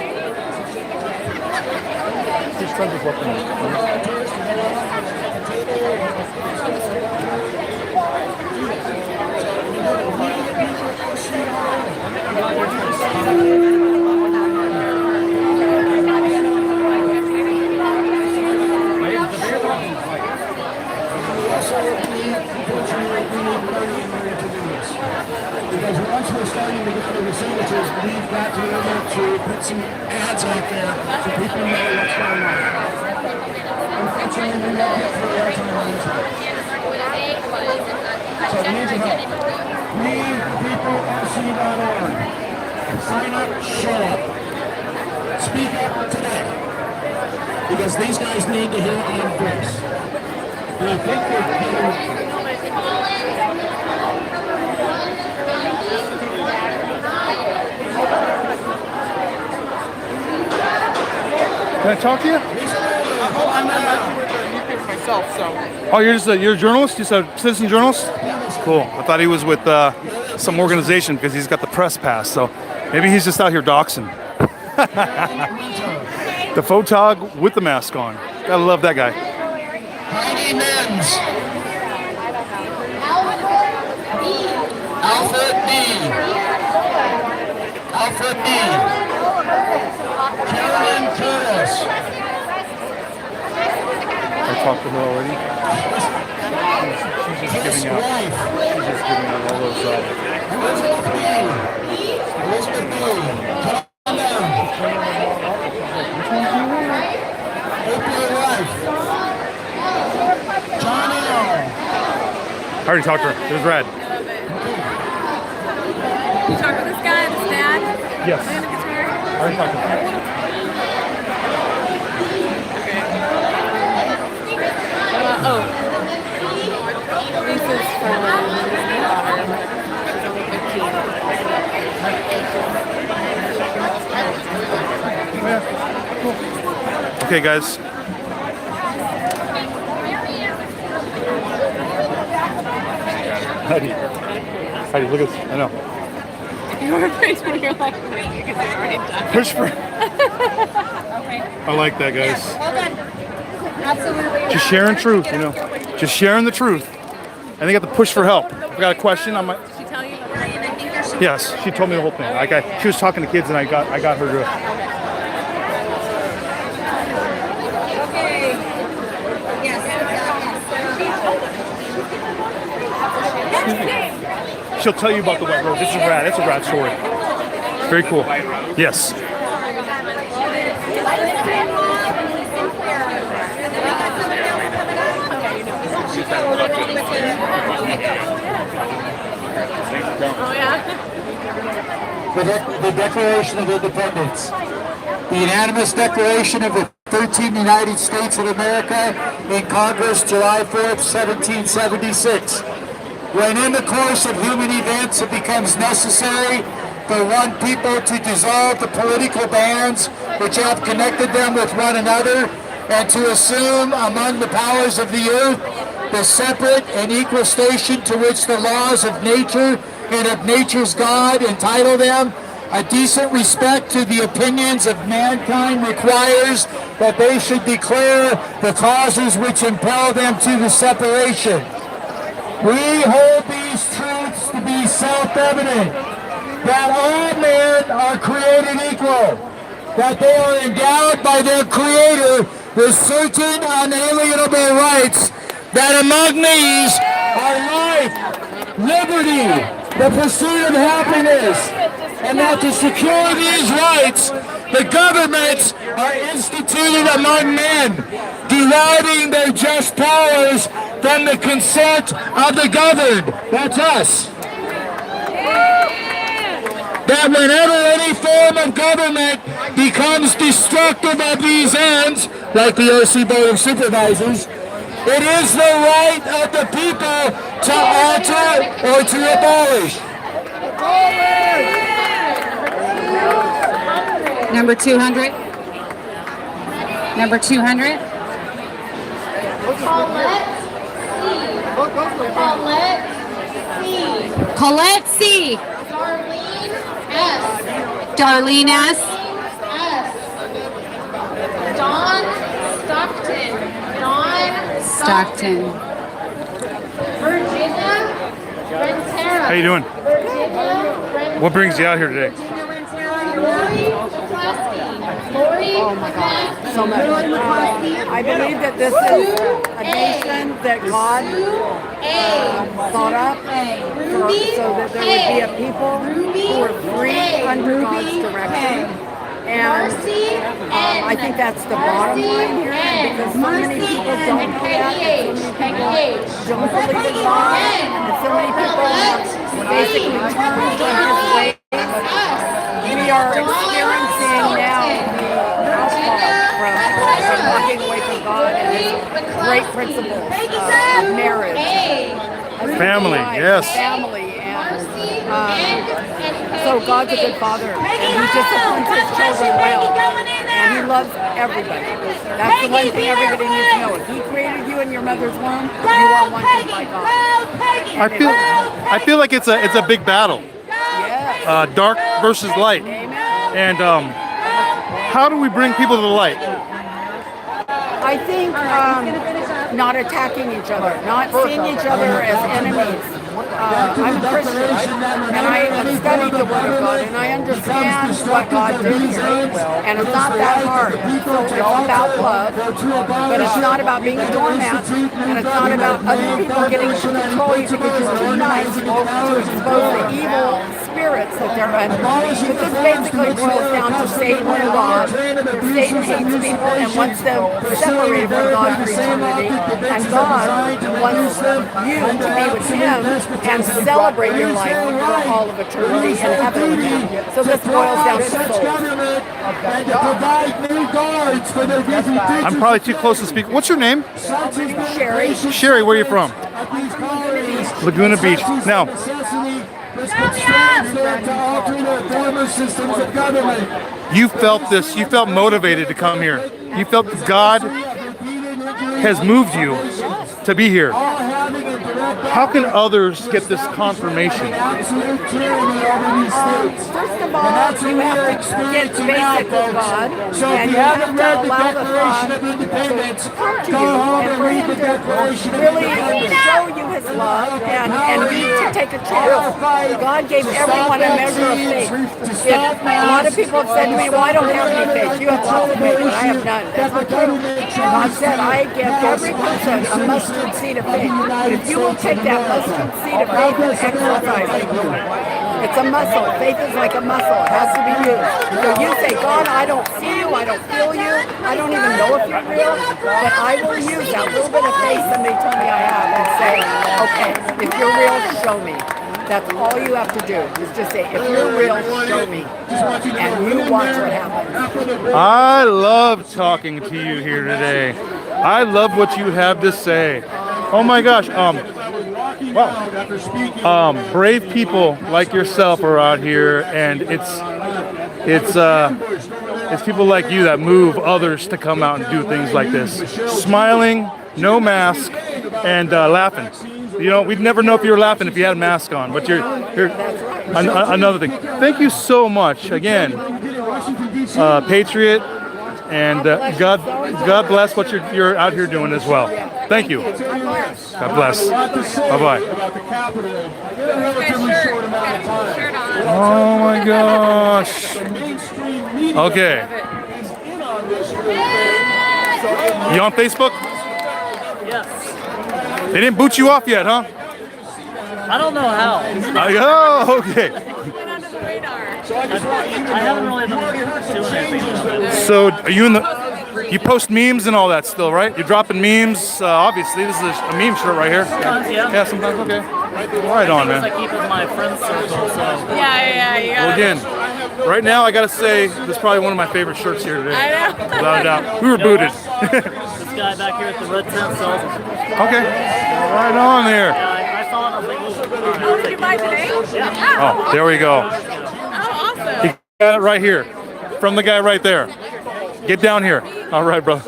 Because once we're starting to get the signatures, we've got to be able to put some ads out there so people know what's going on. Unfortunately, we're not getting the airtime on this one. So we need your help. WePeopleFC.org. Sign up, show up. Speak up today. Because these guys need to hear our voice. And I think we're getting... Can I talk to you? I'm not with the newspaper myself, so. Oh, you're a journalist? You're a citizen journalist? Cool. I thought he was with some organization because he's got the press pass. So maybe he's just out here doxing. The photog with the mask on. Gotta love that guy. Heidi Menz. Alfred B. Alfred B. Karen Curtis. I talked to her already. She's just giving out. She's just giving out all those. Elizabeth B. Elizabeth B. Calm down. Open your life. John L. I already talked to her. It was rad. You talk to this guy, this dad? Yes. Playing the guitar? I already talked to her. Oh. This is for his daughter. She's only 15. Okay, guys. Heidi, look at this. I know. You were afraid when you're like, wait, because you're already done. Push for. Okay. I like that, guys. Well done. Absolutely. Just sharing truth, you know. Just sharing the truth. And they got the push for help. I've got a question on my. Did she tell you? Yes, she told me the whole thing. She was talking to kids, and I got her to. She'll tell you about the wet road. This is rad. It's a rad story. Very cool. Yes. Oh, yeah? The Declaration of Independence. The unanimous declaration of the 13 United States of America in Congress, July 4th, 1776. When in the course of human events it becomes necessary for one people to dissolve the political bands which have connected them with one another and to assume among the powers of the earth the separate and equal station to which the laws of nature and of nature's God entitle them, a decent respect to the opinions of mankind requires that they should declare the causes which impel them to the separation. We hold these truths to be self-evident, that all men are created equal, that they are endowed by their Creator with certain unalienable rights, that among these are life, liberty, the pursuit of happiness, and that to secure these rights, the governments are instituted among men, deriving their just powers from the consent of the governed. That's us. That whenever any form of government becomes destructive of these ends, like the OC Board of Supervisors, It is the right of the people to alter or to abolish. Number 200. Number 200. Colette C. Darlene S. Dawn Stockton. Dawn Stockton. Virginia Rentera. How you doing? Virginia What brings you out here today? Oh my God, so much. I believe that this is a nation that God thought up so that there would be a people who are free under God's direction. And I think that's the bottom line here, because so many people don't do that, and so many people don't believe in God, and so many people have basically turned on His ways. We are experiencing now the outfall from walking away from God and His great principles of marriage, Family, yes. family, and so God's a good father, and He disciplines His children well, and He loves everybody. That's the one thing everybody needs to know. If He created you in your mother's womb, you are wanted by God. I feel like it's a big battle. Yes. Dark versus light. And how do we bring people to the light? I think not attacking each other, not seeing each other as enemies. I'm a Christian, and I have studied the Word of God, and I understand what God did here, and it's not that hard. So it's about love, but it's not about being a doormat, and it's not about other people getting to control you because you're too nice to expose the evil spirits that they're under. But this basically boils down to Satan and God. Satan hates people and wants them separated from God for eternity, and God wants you to be with Him and celebrate your life for all of eternity in heaven with Him. So this boils down to souls. I'm probably too close to speak. What's your name? Sherry. Sherry, where are you from? Laguna Beach. Now, you felt this, you felt motivated to come here. You felt God has moved you to be here. How can others get this confirmation? First of all, you have to get basic with God, and you have to allow the thought to come to you, and for Him to really show you His love, and you to take a chance. God gave everyone a measure of faith. A lot of people have said to me, well, I don't have any faith. You have lots of faith, but I have none. That's not true. God said, I give every person a mustard seed of faith. If you will take that mustard seed of faith and exercise it, it's a muscle. Faith is like a muscle. It has to be used. So you say, God, I don't see you. I don't feel you. I don't even know if you're real. But I will use that little bit of faith somebody told me I have and say, okay, if you're real, show me. That's all you have to do, is just say, if you're real, show me. And you watch what happens. I love talking to you here today. I love what you have to say. Oh my gosh. Brave people like yourself are out here, and it's people like you that move others to come out and do things like this. Smiling, no mask, and laughing. You know, we'd never know if you were laughing if you had a mask on, but you're another thing. Thank you so much again, Patriot, and God bless what you're out here doing as well. Thank you. God bless. Bye-bye. Oh my gosh. Okay. You on Facebook? Yes. They didn't boot you off yet, huh? I don't know how. Oh, okay. I haven't really been doing anything. So, are you You post memes and all that still, right? You're dropping memes. Obviously, this is a meme shirt right here. Sometimes, yeah. Yeah, sometimes. Okay. Right on, I man. keep with my friends circle, so. Yeah, you Well, again, right now I gotta say this is probably one of my favorite shirts here today. I know. Without a doubt. We were booted. This guy back here at the red tent sells them. Okay. Right on there. Yeah, I saw it. I was like, ooh. Did you buy today? Yeah. Oh, there we go. Oh, awesome. He got it right here. From the guy right there. Get down here. All right, bro. We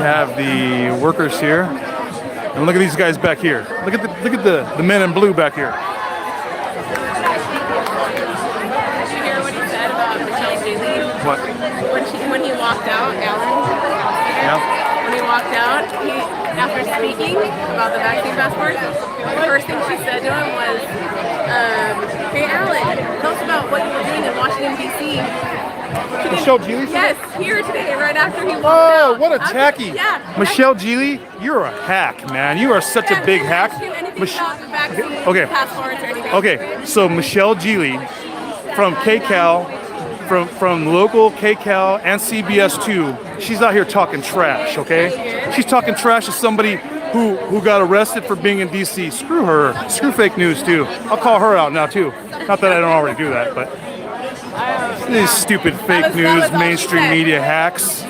have the workers here. And look at these guys back here. Look at the men in blue back here. Did you hear what he said about Michelle Daly? What? When he walked out, Alan? Yeah. When he walked out, after speaking about the vaccine passports, the first thing she said to him was, hey Alan, tell us about what you were doing in Washington, D.C. Michelle Geely? Yes, here today, right after he walked Oh, out. what a tacky. Yeah. Michelle Geely, you're a hack, man. You are such a big hack. Anything Mich- about the vaccine, Okay. passports, or anything. Okay, so Michelle Geely from KCAL, from local KCAL and CBS2, she's out here talking trash, okay? She's talking trash to somebody who got arrested for being in DC. Screw her. Screw fake news, too. I'll call her out now, too. Not that I don't already do that, but these stupid fake news, mainstream media hacks.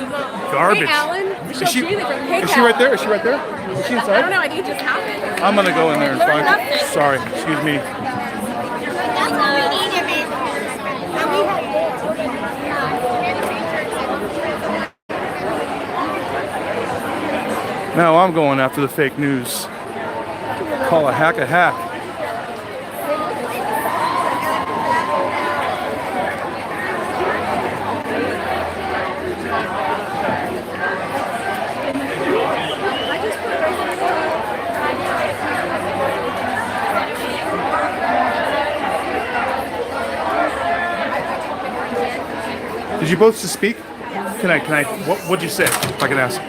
Garbage. Hey, Alan, Michelle Geely from KCAL. Is she right there? Is she right there? Is she I inside? don't know, I think it just happened. I'm gonna go in there and Learn find nothing. her. Sorry, excuse me. Now I'm going after the fake news. Call a hack a hack. Did you both speak? Can I, what'd you say, if I can ask?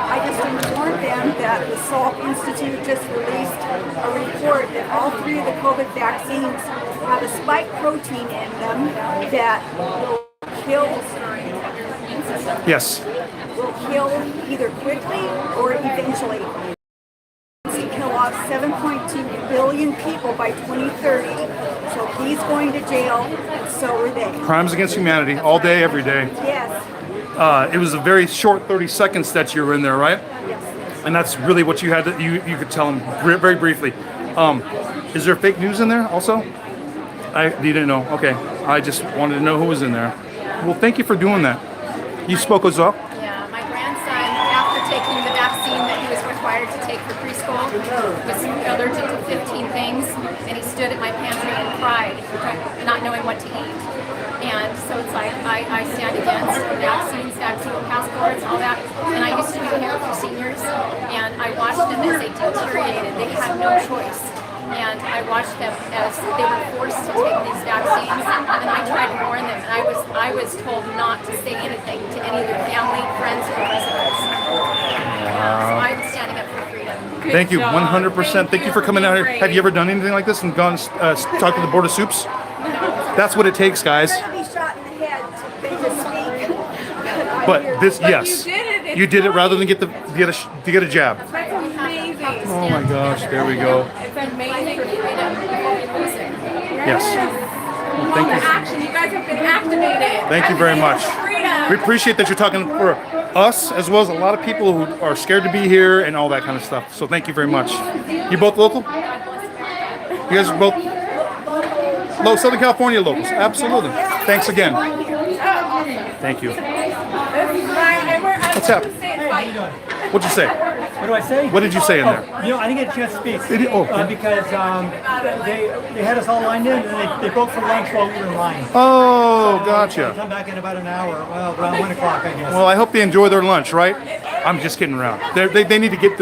I just informed them that the Salk Institute just released a report that all 3 of the COVID vaccines have a spike protein in them that will kill either quickly or eventually. To kill off 7.2 billion people by 2030. So he's going to jail, and so are they. Crimes against humanity, all day, every day. Yes. It was a very short 30 seconds that you were in there, right? Yes. And that's really what you had to, you could tell them very briefly. Is there fake news in there also? You didn't know? Okay. I just wanted to know who was in there. Well, thank you for doing that. You spoke as well? Yeah, my grandson, after taking the vaccine that he was required to take for preschool, was allergic to 15 things, and he stood at my pantry and cried, not knowing what to eat. And so it's like, I stand against vaccines, vaccine passports, all that. And I used to do hair for seniors, and I watched them as they deteriorated. They had no choice. And I watched them as they were forced to take these vaccines, and I tried to warn them, and I was told not to say anything to any of their family, friends, or residents. So I'm standing up for freedom. Thank you, 100%. Thank you for coming out here. Have you ever done anything like this and gone talk to the Board of Soups? That's what it takes, guys. They're going to be shot in the head to speak. But this, yes, you did it rather than get a jab. That's amazing. Oh my gosh, there we go. It's amazing. Yes. Well, thank you. Action. You guys have been activated. Thank you very much. Freedom. We appreciate that you're talking for us as well as a lot of people who are scared to be here and all that kind of stuff. So thank you very much. You both local? You guys are both Southern California locals. Absolutely. Thanks again. Thank you. What's happening? What'd you say? What do I say? What did you say in there? You know, I didn't get a chance to speak okay. because they had us all lined in and they broke for lunch while we were in line. Oh, So, gotcha. I'll come back in about an hour. Well, around 1 o'clock, I guess. Well, I hope they enjoy their lunch, right? I'm just kidding around. They need to get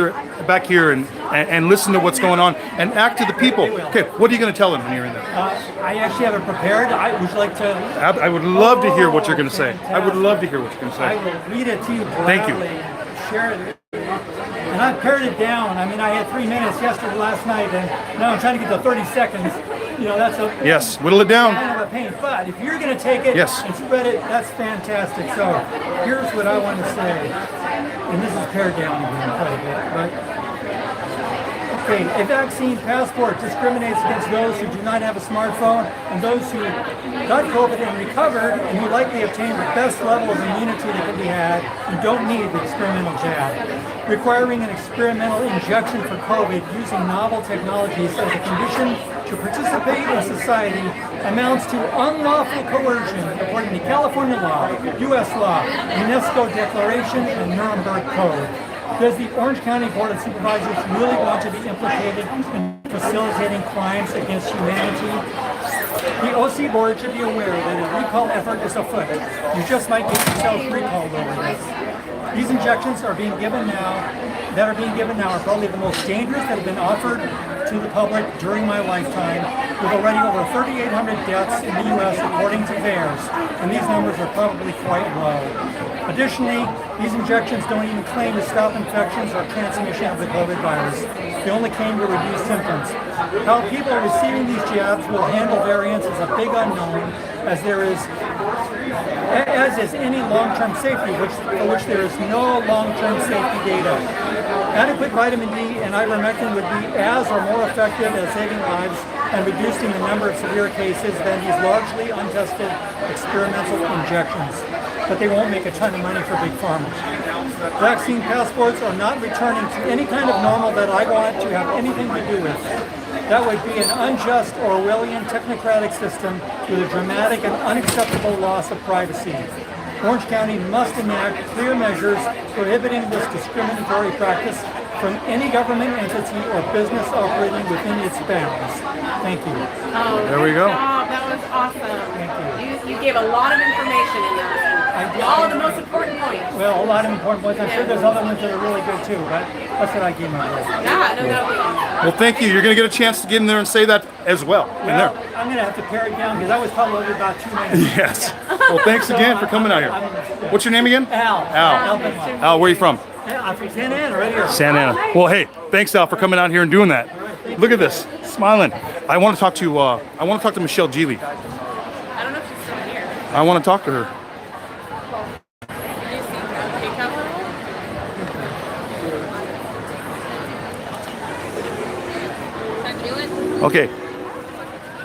back here and listen to what's going on and act to the people. Okay, what are you going to tell them when you're in there? I actually have it prepared. Would you like to? I would love to hear what you're going to say. I would love to hear what you're going to I say. will read it to you Thank you. and share it. And I pared it down. I mean, I had 3 minutes last night, and now I'm trying to get to 30 seconds. you know, that's a Yes, whittle it down. kind of a pain. But if you're going to take it Yes. and spread it, that's fantastic. So here's what I want to say, and this is pared down again quite a bit, but. Okay, a vaccine passport discriminates against those who do not have a smartphone and those who got COVID and recovered and who likely obtained the best level of immunity that can be had and don't need the experimental jab. Requiring an experimental injection for COVID using novel technologies as a condition to participate in society amounts to unlawful coercion according to California law, U.S. law, UNESCO Declaration, and Nuremberg Code. Does the Orange County Board of Supervisors really want to be implicated in facilitating crimes against humanity? The OC Board should be aware that a recall effort is afoot. You just might get yourself recalled over this. These injections are being given now, are probably the most dangerous that have been offered to the public during my lifetime, with already over 3,800 deaths in the U.S. according to VAERS, and these numbers are probably quite low. Additionally, these injections don't even claim to stop infections or transmission of the COVID virus. They only claim to reduce symptoms. How people receiving these jabs will handle variants is a big unknown, as is any long-term safety, for which there is no long-term safety data. Adequate vitamin D and ivermectin would be as or more effective at saving lives and reducing the number of severe cases than these largely untested experimental injections. But they won't make a ton of money for big pharma. Vaccine passports are not returning to any kind of normal that I want to have anything to do with. That would be an unjust Orwellian technocratic system with a dramatic and unacceptable loss of privacy. Orange County must enact clear measures prohibiting this discriminatory practice from any government entity or business operating within its bounds. Thank you. Oh, There we go. That was awesome. Thank You gave a lot of information in that. All of the most important points. Well, a lot of important points. I'm sure there's other ones that are really good too, but that's what I gave my list. Yeah, no. Well, thank you. You're going to get a chance to get in there and say that as well. In Well, there. I'm going to have to pare it down because that was probably about 2 minutes. Yes. Well, thanks again for coming out here. What's your name again? Al. Al, where are you from? I'm from Santa Ana, right here. Santa Ana. Well, hey, thanks, Al, for coming out here and doing that. Look at this, smiling. I want to talk to Michelle Geely. I don't know if she's still here. I want to talk to her. Did you see the capital? Okay.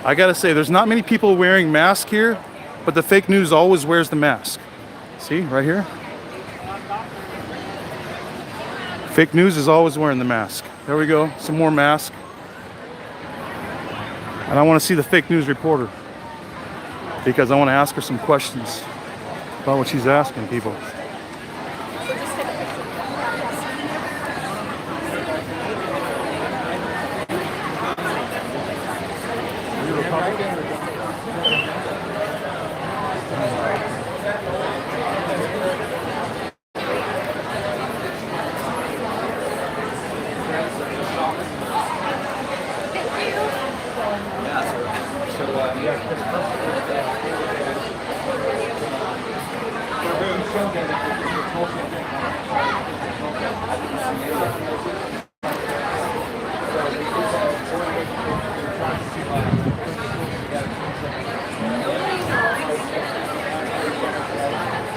I gotta say, there's not many people wearing masks here, but the fake news always wears the mask. See, right here? Fake news is always wearing the mask. There we go, some more mask. And I want to see the fake news reporter because I want to ask her some questions about what she's asking people.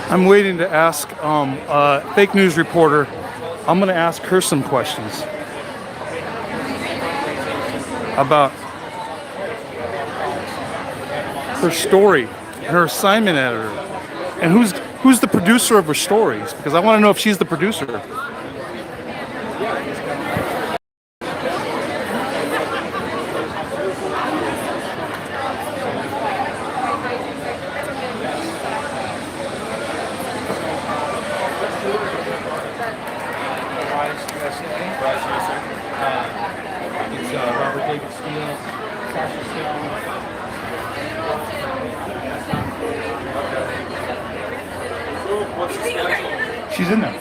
I'm waiting to ask a fake news reporter. I'm going to ask her some questions about her story and her assignment editor and who's the producer of her stories, because I want to know if she's the producer. She's in there.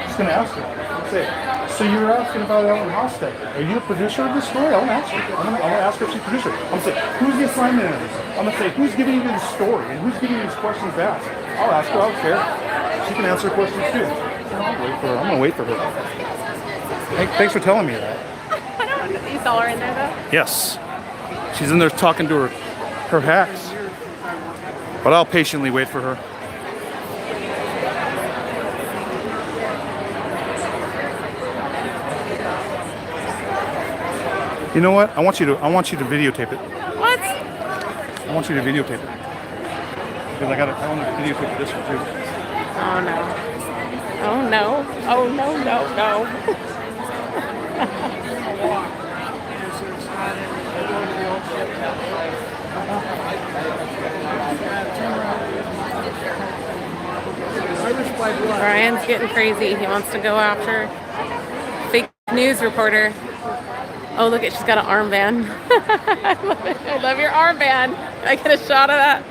Just gonna ask her. Say, so you were asking about Ellen Hofstad. Are you the producer of this story? I want to ask her. I'm gonna ask her if she's a producer. I'm gonna say, who's the assignment editor? I'm gonna say, who's giving you the story and who's giving you these questions to ask? I'll ask her. I don't care. She can answer questions too. I'm gonna wait for her. Thanks for telling me that. You saw her in there though? Yes. She's in there talking to her hacks. But I'll patiently wait for her. You know what? I want you to videotape it. What? I want you to videotape it. Because I want to videotape this one too. Oh no. Oh no. Oh no, no, no. Brian's getting crazy. He wants to go after fake news reporter. Oh, look, she's got an armband. I love it. I love your armband. Can I get a shot of that?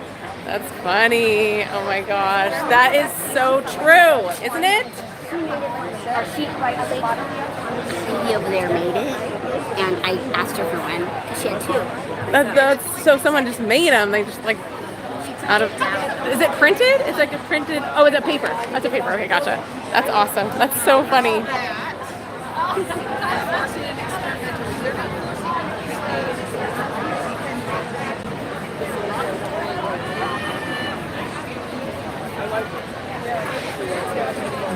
That's funny. Oh my gosh. That is so true, isn't it? Our sheet right at the bottom. Lady over there made it, and I asked her for one. She had two. That's so someone just made them. They just like out of. Is it printed? It's like a printed. Oh, it's a paper. That's a paper. Okay, gotcha. That's awesome. That's so funny.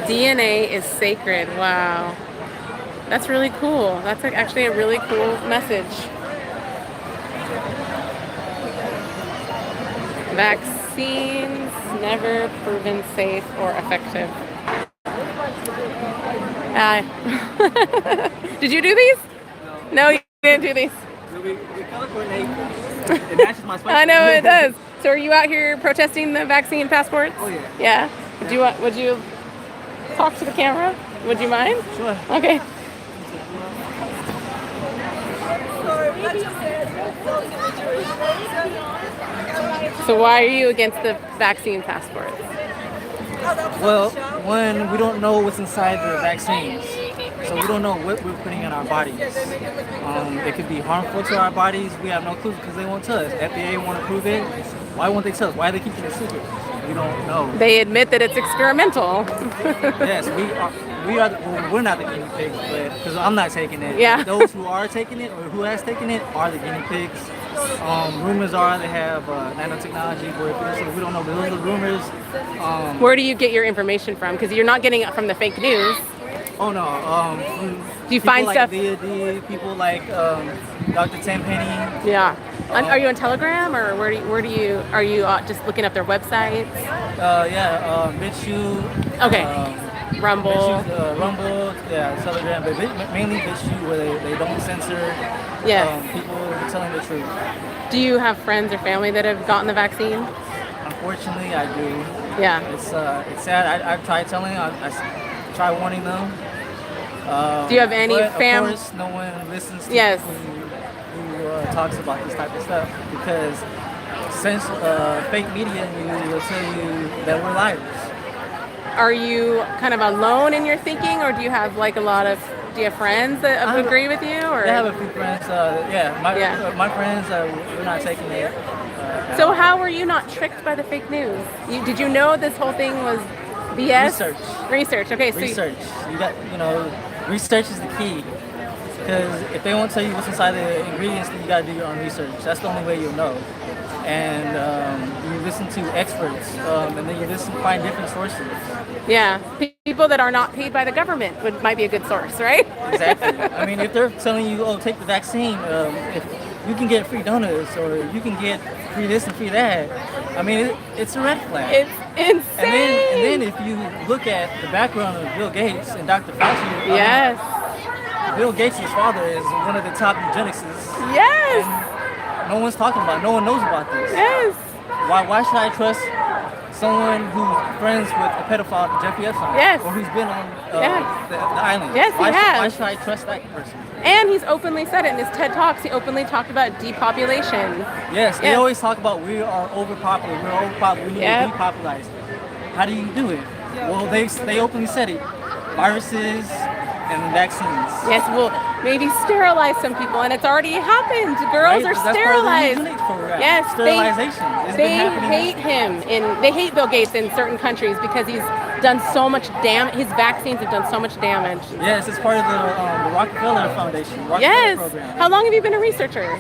DNA is sacred. Wow. That's really cool. That's actually a really cool message. Vaccines never proven safe or effective. Did you do these? No, you didn't do these. We color coordinate. It matches my I know it does. So are you out here protesting the vaccine passports? Oh yeah. Yeah. Would you talk to the camera? Would you mind? Sure. Okay. So why are you against the vaccine passports? Well, one, we don't know what's inside the vaccines. So we don't know what we're putting in our bodies. It could be harmful to our bodies. We have no clue because they won't tell us. FDA won't approve it. Why won't they tell us? Why are they keeping it secret? We don't know. They admit that it's experimental. Yes, we're not the guinea pigs, but because I'm not taking it. Yeah. Those who are taking it or who has taken it are the guinea pigs. Rumors are they have nanotechnology, so we don't know. But those are rumors. Where do you get your information from? Because you're not getting it from the fake news. Oh no. Do you find like stuff? People like Dr. Tenpenny. Yeah. Are you on Telegram or where do you are you just looking up their websites? BitChute. Okay. Rumble. BitChute, Rumble. Yeah, Telegram, but mainly BitChute where they don't censor. Yes. People telling the truth. Do you have friends or family that have gotten the vaccine? Unfortunately, I do. Yeah. It's sad. I've tried telling them. I try warning them. Do you have any family? Of course, no one listens to yes. who talks about this type of stuff because since fake media will tell you that we're liars. Are you kind of alone in your thinking, or do you have like do you have friends that agree with you? Or? I have a few friends. My friends, we're not taking it. So how were you not tricked by the fake news? Did you know this whole thing was BS? Research. Okay. So research. Research is the key. Because if they won't tell you what's inside the ingredients, then you gotta do your own research. That's the only way you'll know. And you listen to experts, and then you find different sources. Yeah, people that are not paid by the government might be a good source, right? Exactly. I mean, if they're telling you, "Oh, take the vaccine," if you can get free donuts or you can get free this and free that. I mean, it's a red flag. It's insane. And then if you look at the background of Bill Gates and Dr. Fauci. Yes. Bill Gates' father is one of the top eugenicists. Yes. No one's talking about it. No one knows about this. Yes. Why should I trust someone who's friends with a pedophile, Jeffrey Epstein? Yes. Or who's been on the island? Yes, he has. Why should I trust that person? And he's openly said it in his TED Talks. He openly talked about depopulation. Yes, they always talk about we are overpopulated. We're overpopulated. We need to depopulate. How do you do it? Well, they openly said it. Viruses and vaccines. Yes, well, maybe sterilize some people, and it's already happened. Girls are sterilized. Yes, sterilization. It's They been happening. hate him, they hate Bill Gates in certain countries because he's done so much damage. His vaccines have done so much damage. Yes, it's part of the Rockefeller Foundation. Rockefeller Yes. program. How long have you been a researcher?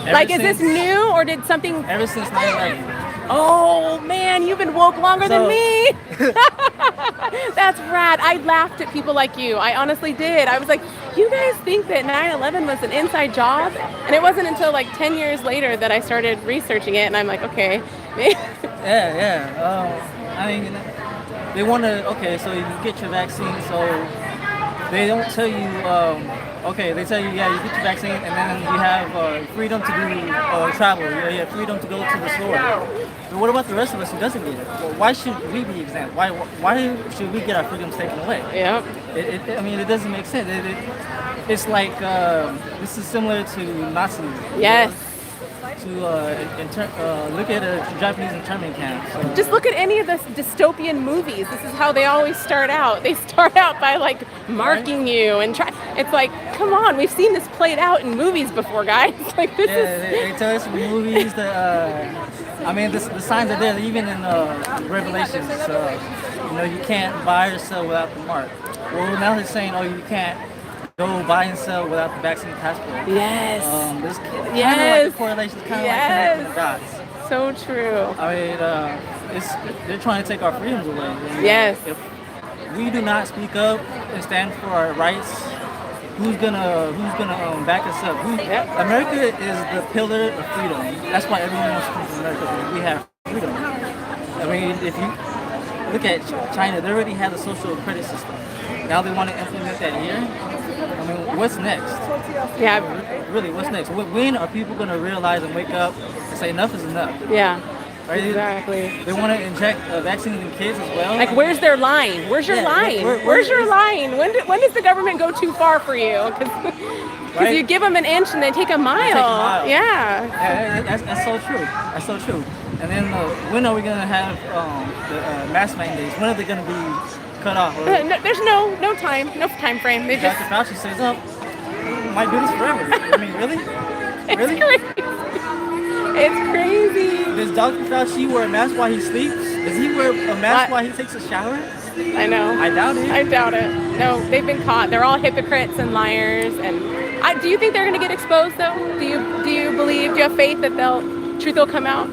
Ever Is this since- new or did something? Ever since 9/11. Oh man, you've been woke longer than me. That's rad. I laughed at people like you. I honestly did. I was like, you guys think that 9/11 was an inside job? And it wasn't until like 10 years later that I started researching it, and I'm like, okay. Yeah. I mean, they want to. Okay, so you get your vaccine. So they don't tell you. Okay, they tell you, yeah, you get your vaccine, and then you have freedom to do travel. You have freedom to go to the store. But what about the rest of us who doesn't get it? Well, why should we be exempt? Why should we get our freedoms taken away? Yeah. I mean, it doesn't make sense. It's like this is similar to Nazi. Yes. To look at a Japanese internment camp. So. Just look at any of the dystopian movies. This is how they always start out. They start out by like marking you and try. It's like, come on, we've seen this played out in movies before, guys. Like this is. They tell us in movies that. I mean, the signs are there even in Revelations. You can't buy or sell without the mark. Well, now they're saying, oh, you can't go buy and sell without the vaccine passport. Yes. This Yes. kind of like the correlation is kind of like connecting the dots. So true. I mean, they're trying to take our freedoms away. And Yes. If we do not speak up and stand for our rights, who's gonna back us up? America is the pillar of freedom. That's why everyone wants to come to America, because we have freedom. I mean, if you look at China, they already have a social credit system. Now they want to implement that here. I mean, what's next? Yeah. Really, what's next? When are people going to realize and wake up and say enough is enough? Yeah. Right? Exactly. They want to inject vaccines in kids as well. Like, where's their line? Where's your line? Where's your line? When does the government go too far for you? Because you give them an inch and they take a mile. Yeah. That's so true. That's so true. And then when are we going to have the mask mandates? When are they going to be cut off? There's no time frame. They just. Dr. Fauci says, "Oh, we might do this forever." I mean, really? It's crazy. Does Dr. Fauci wear a mask while he sleeps? Does he wear a mask while he takes a shower? I know. I doubt it. I doubt it. No, they've been caught. They're all hypocrites and liars. And do you think they're going to get exposed though? Do you believe? Do you have faith that truth will come out?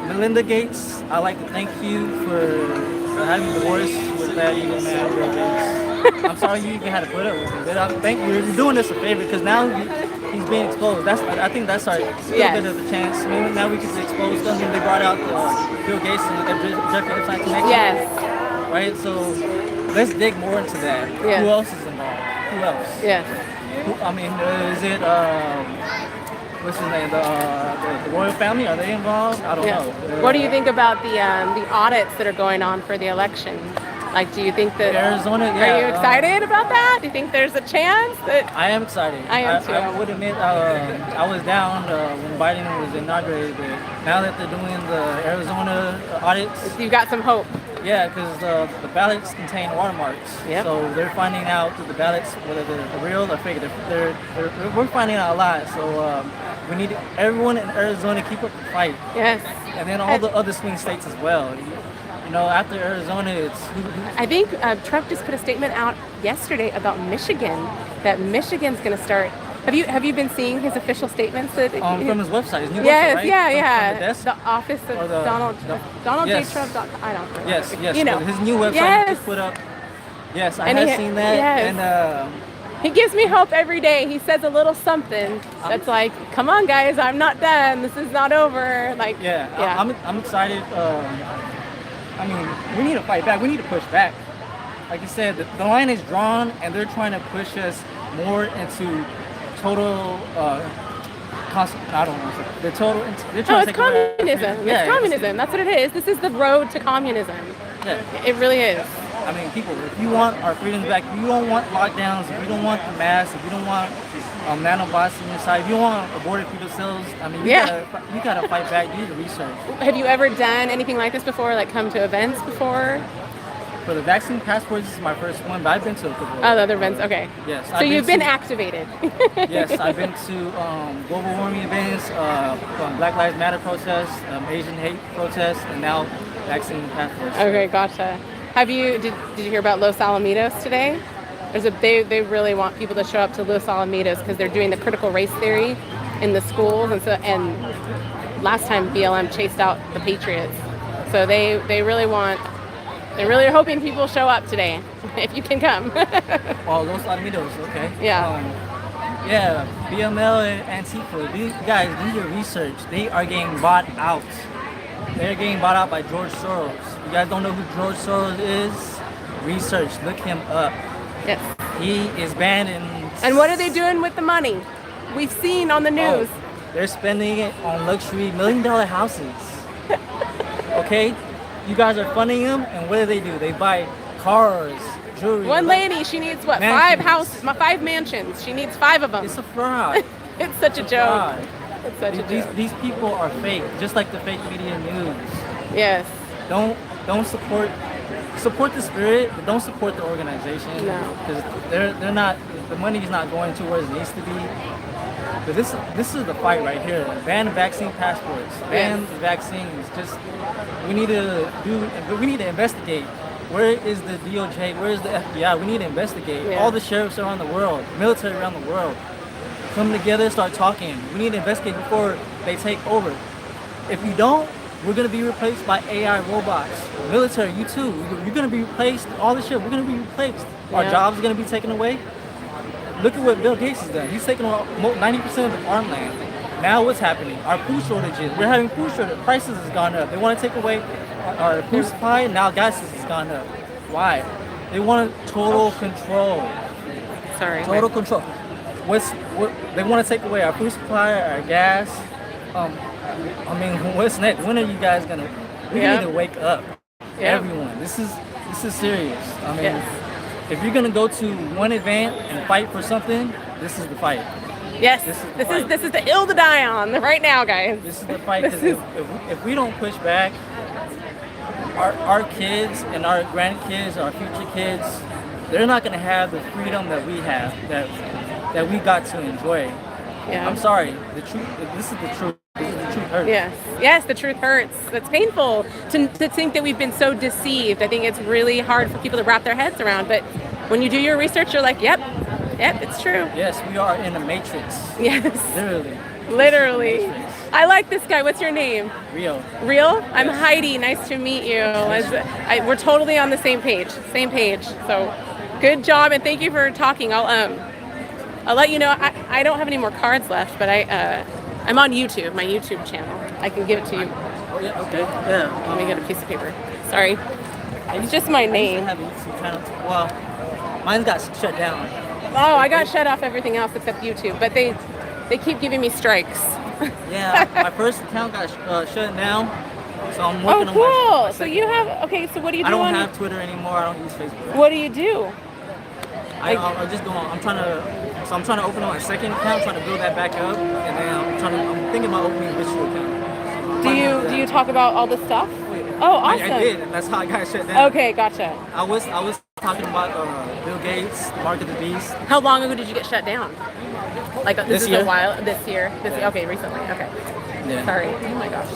Melinda Gates, I'd like to thank you for having divorce with that evil man, Bill Gates. I'm sorry you even had to put up with it, but I think you're doing us a favor because now he's being exposed. I think that's our little bit of a chance. Maybe now we can expose them. They brought out Bill Gates and the Jeffrey Epstein connection. Yes. Right. So let's dig more into that. Yeah. Who else is involved? Who else? Yes. Is it? What's his name? The royal family? Are they involved? I don't know. What do you think about the audits that are going on for the election? Like, do you think that Arizona? Are you excited about that? Do you think there's a chance that? I am excited. I am too. I would admit I was down when Biden was inaugurated, but now that they're doing the Arizona audits, you've got some hope. Yeah, because the ballots contain watermarks. Yep. So they're finding out through the ballots whether they're real or fake. We're finding out a lot. So we need everyone in Arizona keep up the fight. Yes. And then all the other swing states as well. You know, after Arizona, it's. I think Trump just put a statement out yesterday about Michigan, that Michigan's going to start. Have you been seeing his official statements? That from his website, his new yes, website, right? Yeah. From the desk? The office of Donald yes. J. Trump. I don't know. Yes. You know. His new website yes. he just put up. Yes, I have seen that. Yes. And he gives me hope every day. He says a little something that's like, "Come on, guys, I'm not done. This is not over." Like, I'm excited. I mean, we need to fight back. We need to push back. Like you said, the line is drawn, and they're trying to push us more into total. I don't know. They're total. They're trying to it's communism. It's communism. That's what it is. This is the road to communism. Yeah. It really is. I mean, people, if you want our freedoms back, if you don't want lockdowns, if you don't want the masks, if you don't want nanobots in your side, if you want aborted fetal cells, I mean, you gotta fight back. You need to research. Have you ever done anything like this before? Like come to events before? For the vaccine passports, this is my first one, but I've been to a couple. Oh, the other events. Okay. Yes. So you've been activated. Yes, I've been to global warming events, Black Lives Matter protests, Asian hate protests, and now vaccine passports. Okay, gotcha. Did you hear about Los Alamitos today? They really want people to show up to Los Alamitos because they're doing the critical race theory in the schools, and last time BLM chased out the Patriots, so they really are hoping people show up today if you can come. Oh, Los Alamitos, okay. Yeah. Yeah, BML and Antifa, these guys do your research. They are getting bought out. They're getting bought out by George Soros. You guys don't know who George Soros is? Research, look him up. Yes. He is banned in... And what are they doing with the money? We've seen on the news. Oh, they're spending it on luxury $1 million houses. Okay? You guys are funding them, and what do? They buy cars, jewelry. One lady, she needs what? Mansions. 5 mansions. She needs 5 of them. It's a fraud. It's such a joke. It's such a joke. These people are fake, just like the fake media news. Yes. Don't support the spirit, but don't support the organization. No. Because they're not, the money's not going to where it needs to be. But this is the fight right here. Ban vaccine passports. Ban vaccines. Just we need to investigate. Where is the DOJ? Where is the FBI? We need to investigate. Yeah. All the sheriffs around the world, military around the world, come together, start talking. We need to investigate before they take over. If you don't, we're gonna be replaced by AI robots. Military, you too. You're gonna be replaced. All this shit, we're gonna be replaced. Our jobs are gonna be taken away. Look at what Bill Gates has done. He's taken 90% of the farmland. Now what's happening? Our food shortages. We're having food shortages. Prices has gone up. They want to take away our food supply. Now gas has gone up. Why? They want total control. Sorry. Total control. They want to take away our food supply, our gas. What's next? When are you guys gonna? We need to wake up. Everyone. This is serious. If you're gonna go to one event and fight for something, this is the fight. Yes, this is the hill to die on right now, guys. This is the fight. Because if we don't push back, our kids and our grandkids, our future kids, they're not gonna have the freedom that we have, that we got to enjoy. Yeah. I'm sorry. The truth. This is the truth. The truth hurts. Yes, the truth hurts. It's painful to think that we've been so deceived. I think it's really hard for people to wrap their heads around. But when you do your research, you're like, yep, it's true. Yes, we are in a matrix. Yes. Literally. I like this guy. What's your name? Rio. Rio? I'm Heidi. Nice to meet you. We're totally on the same page. So good job, and thank you for talking. I'll let you know. I don't have any more cards left, but I'm on YouTube, my YouTube channel. I can give it to you. Oh, yeah, okay. Yeah. Let me get a piece of paper. Sorry. It's just my name. Well, mine got shut down. Oh, I got shut off everything else except YouTube, but they keep giving me strikes. Yeah, my first account got shut down, so I'm working on my So you have, so what do you do? I don't have Twitter anymore. I don't use Facebook. What do you do? I'm just going. I'm trying to open up my second account, trying to build that back up, and then I'm thinking about opening a visual account. Do you talk about all this stuff? Oh, awesome. I did, and that's how I got shut down. Okay, gotcha. I was talking about Bill Gates, Mark of the Beast. How long ago did you get shut down? Like this year? A while. This year. Okay, recently. Okay. Yeah. Sorry. Oh my gosh.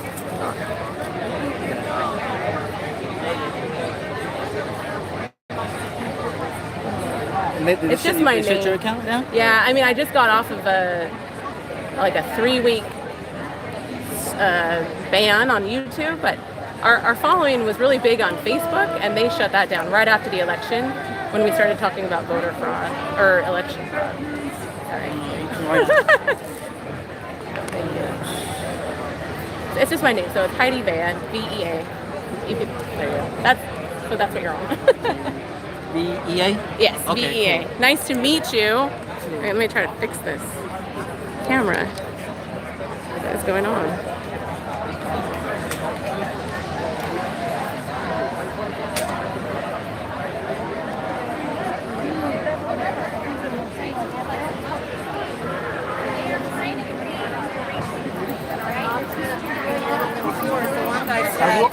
It's just my name. Shut your account down? Yeah, I mean, I just got off of a 3-week ban on YouTube, but our following was really big on Facebook, and they shut that down right after the election when we started talking about voter fraud or election fraud. Sorry. Thank you. It's just my name, so it's Heidi Vea, V-E-A. There you go. That's what you're on. V-E-A? Yes, okay, V-E-A. Cool. Nice to meet you. Right, let me try to fix this camera. What is going on?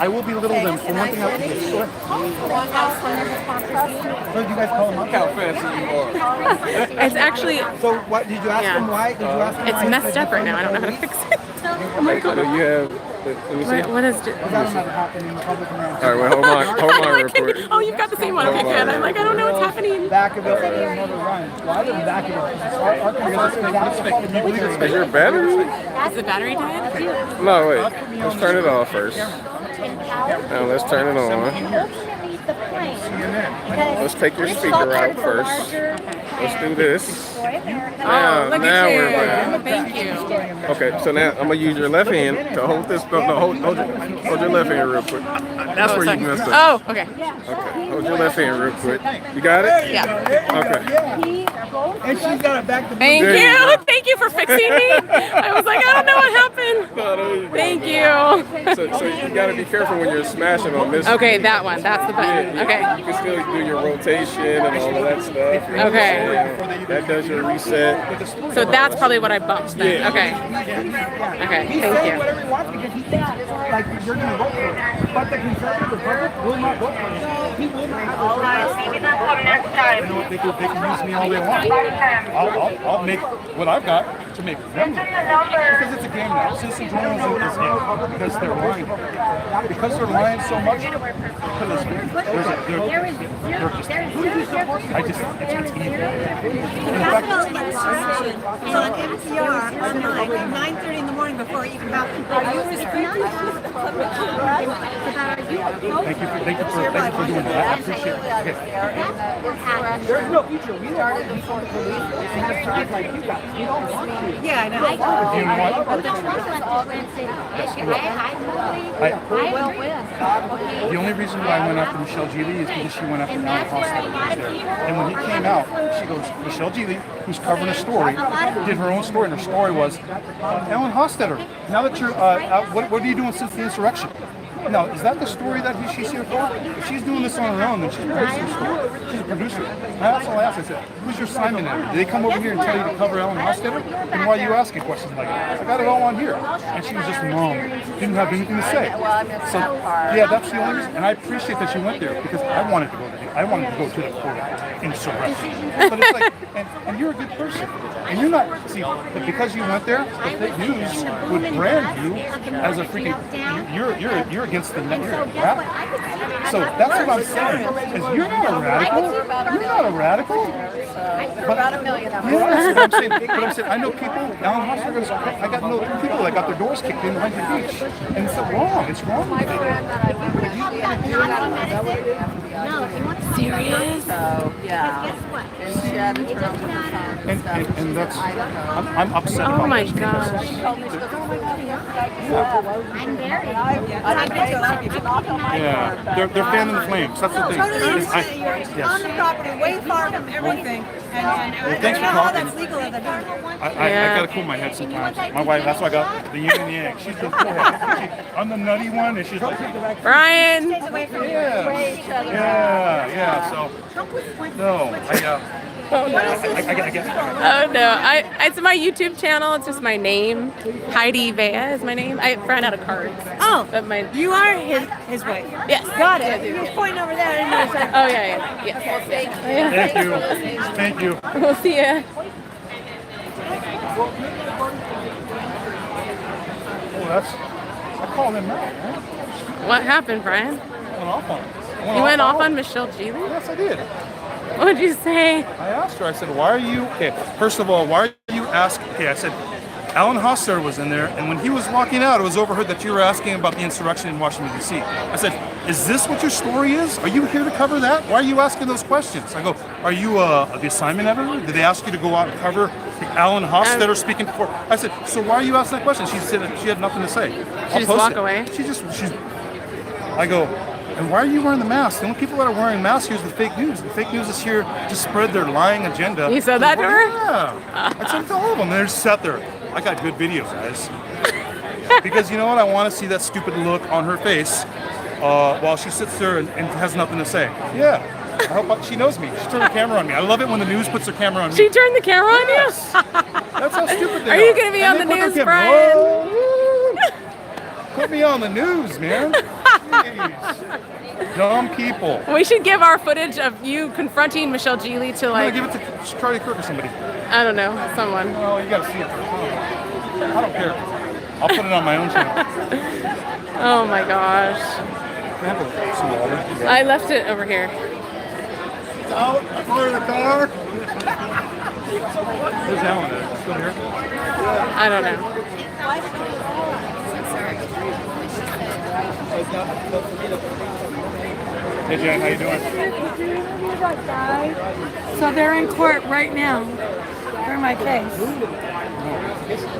I will belittle them for one thing. What did you guys call them? Look how fancy you are. It's actually. So what did you ask them why? Did you ask them It's why? messed up right now. I don't know how to fix it. Oh my god. So you have. Let me see. What is? That'll never happen in the public command. All right, well, hold on real quick. Oh, you've got the same one. Okay, good. I'm like, I don't know what's happening. Back of it, it'll never run. Well, I didn't back of it. Our computer Is your battery? Is the battery dead? No, wait. Let's turn it off first. Now let's turn it on. Let's take your speaker out first. Let's do this. Now we're back. Thank you. Okay, so now I'm gonna use your left hand to hold this. No, hold your left hand real quick. That's where you messed up. Oh, okay. Okay, hold your left hand real quick. You got it? Yeah. Okay. And she's got it back to Thank There you you. go. Thank you for fixing me. I was like, I don't know what happened. Thank you. So you gotta be careful when you're smashing on this. Okay, that one. That's the button. Yeah, Okay. You can still do your rotation and all of that stuff. Okay. And that does your reset. So that's probably what I bumped then. Yeah. Okay. Okay. He's Thank saying you. whatever he wants because he thinks like you're going to vote for it. But the conservative Republic will not vote for it. He will not have All right, maybe that's what next time. You know what? They can use me all they want. I'll make what I've got to make them. Because it's a game now. Citizen journalism is it. Because they're lying. Because they're lying so much. Because it's evil. National insurrection is on NPR at 9:30 in the morning before you come out. Are you restricted? Thank you for doing that. I appreciate it. Okay. There's no future. We don't want people in police and have jobs like you guys. We don't want you. Yeah, I know. The only reason why I went after Michelle Geely is because she went after Alan Hoster. And when he came out, she goes, Michelle Geely, who's covering a story, did her own story, and her story was, Alan Hostetter, now that you're, what are you doing since the insurrection? Now, is that the story that she's here for? If she's doing this on her own, then she's producing the story. She's a producer. That's all I asked. I said, who's your Simon editor? Did they come over here and tell you to cover Alan Hostetter? Then why are you asking questions like that? I got it all on here. And she was just mum. Didn't have anything to say. So, yeah, that's the only reason. And I appreciate that she went there because I wanted to go to the court of insurrection. But it's like, and you're a good person. And you're not, see, but because you went there, the fake news would brand you as a freaking, you're against the net, you're a radical. So that's what I'm saying, is you're not a radical, you're not a radical. But, yeah, that's what I'm saying, but I'm saying, I know people, Alan Hoster, I got no people that got their doors kicked in behind the beach. And it's wrong, it's wrong. Serious? So, yeah. And she had to turn on her phone. And that's, I'm upset Oh about my this. gosh. Yeah, they're fanning the flames. That's the thing. Totally understand. You're Yes. on the property, way far from everything. And I thanks don't for know how talking. that's legal at the time. I gotta cool my head sometimes. My wife, that's why I got the yin and yang. She's the I'm the nutty one, and she's like, Brian. Stays away from you. yeah. So, no, Oh no. I guess. Oh no. It's my YouTube channel. It's just my name. Heidi Vea is my name. I ran out of cards. Oh, but you are his wife. Yes. Got it. He was pointing over there. And he was like, Oh yeah. Yes. Thank you. We'll see ya. Oh, I called him out, man. What happened, Brian? I went off on him. You went off on Michelle Geely? Yes, I did. What did you say? I asked her, I said, why are you, okay, first of all, why are you asking, okay, I said, Alan Hoster was in there, and when he was walking out, it was overheard that you were asking about the insurrection in Washington, D.C. I said, is this what your story is? Are you here to cover that? Why are you asking those questions? I go, are you the assignment editor? Did they ask you to go out and cover Alan Hostetter speaking before? I said, so why are you asking that question? She said she had nothing to say. She just walk away? I go, and why are you wearing the mask? The only people that are wearing masks here is the fake news. The fake news is here to spread their lying agenda. You said that to her? Yeah. I said it to all of them. They just sat there. I got good video, guys. Because you know what? I want to see that stupid look on her face while she sits there and has nothing to say. Yeah. I hope she knows me. She turned the camera on me. I love it when the news puts their camera on me. She turned the camera on you? Yes. That's how stupid they are. Are you going to be on the news, Brian? Put me on the news, man. Dumb people. We should give our footage of you confronting Michelle Geely to like. Give it to Charlie Kirk or somebody. I don't know, someone. Oh, you gotta see it first. I don't care. I'll put it on my own channel. Oh my gosh. Can I have some water? I left it over here. It's out. I put it in the car. Where's Alan at? Still here? I don't know. Hey Jen, how you doing? So they're in court right now for my case.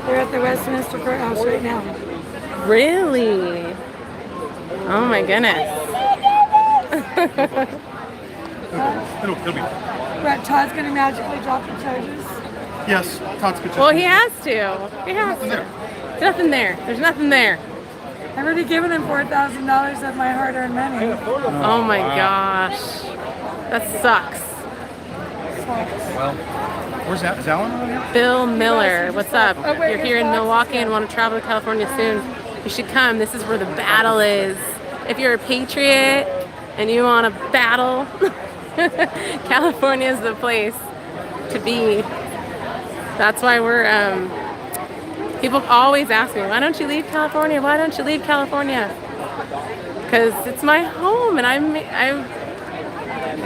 They're at the Westminster Courthouse right now. Really? Oh my goodness. It'll be. But Todd's gonna magically drop the charges. Yes, Todd's good. Well, he has to. He has to. There's nothing there. There's nothing there. I've already given him $4,000 of my hard-earned money. Oh my gosh. That sucks. Well, where's that? Is Alan on here? Bill Miller, what's up? You're here in Milwaukee and want to travel to California soon. You should come. This is where the battle is. If you're a patriot and you want to battle, California is the place to be. That's why we're, people always ask me, why don't you leave California? Why don't you leave California? Because it's my home and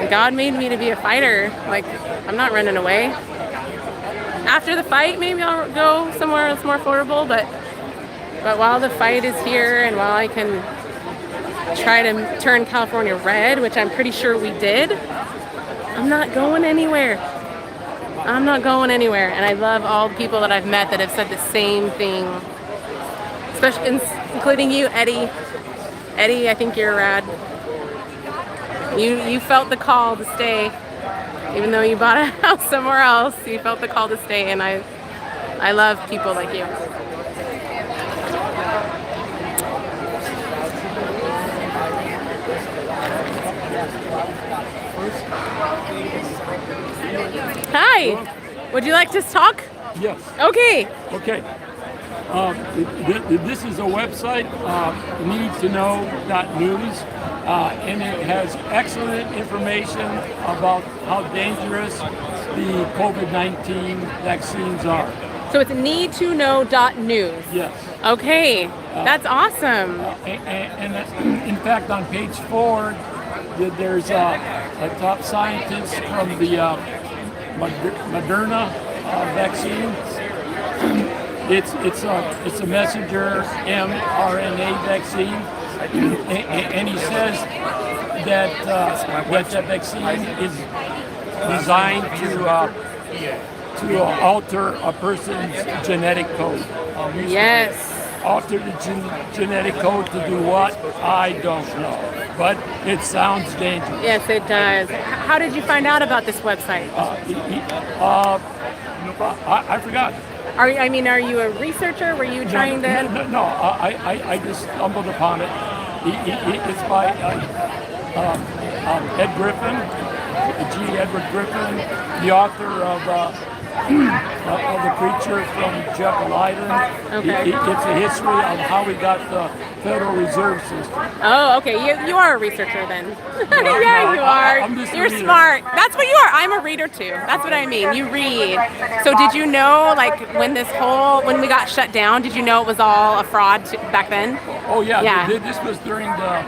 God made me to be a fighter. Like, I'm not running away. After the fight, maybe I'll go somewhere that's more affordable, but while the fight is here and while I can try to turn California red, which I'm pretty sure we did, I'm not going anywhere. I'm not going anywhere. And I love all the people that I've met that have said the same thing, especially including you, Eddie. Eddie, I think you're rad. You felt the call to stay, even though you bought a house somewhere else. You felt the call to stay, and I love people like you. Hi. Would you like to talk? Yes. Okay. Okay. This is a website, needtoknow.news, and it has excellent information about how dangerous the COVID-19 vaccines are. So it's needtoknow.news. Yes. Okay. That's awesome. And in fact, on page 4, there's a top scientist from the Moderna vaccine. It's a messenger mRNA vaccine, and he says that that vaccine is designed to alter a person's genetic code. Yes. Alter the genetic code to do what? I don't know, but it sounds dangerous. Yes, it does. How did you find out about this website? I forgot. Are you a researcher? Were you trying to? No, I just stumbled upon it. It's by Ed Griffin, G. Edward Griffin, the author of The Creature from Jekyll Island. Okay. It's a history of how we got the Federal Reserve System. Oh, okay. You are a researcher then. Yeah, you are. You're smart. That's what you are. I'm a reader too. That's what I mean. You read. So did you know, like, when we got shut down, did you know it was all a fraud back then? Oh yeah. Yeah. This was during the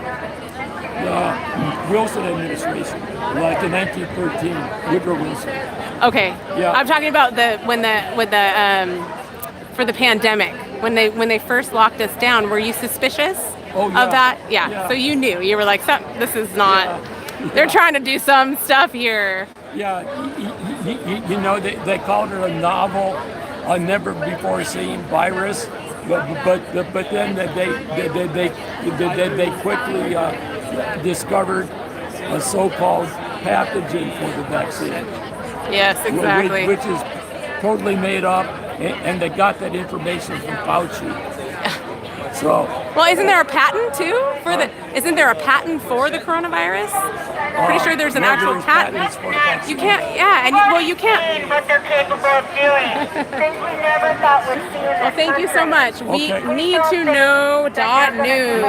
Wilson administration, like in 1913, Woodrow Wilson. Okay. Yeah. I'm talking about for the pandemic when they first locked us down. Were you suspicious of that? Yeah. So you knew. You were like, this is not. They're trying to do some stuff here. Yeah. You know, they called it a novel, a never before seen virus, but then they quickly discovered a so-called pathogen for the vaccine. Yes, exactly. Which is totally made up, and they got that information from Fauci. So. Well, isn't there a patent too for the? Isn't there a patent for the coronavirus? Pretty sure there's an actual patent. You can't, yeah, and well, you can't. What they're capable of doing. Things we never thought would see in Well, thank you so much. We need to know.news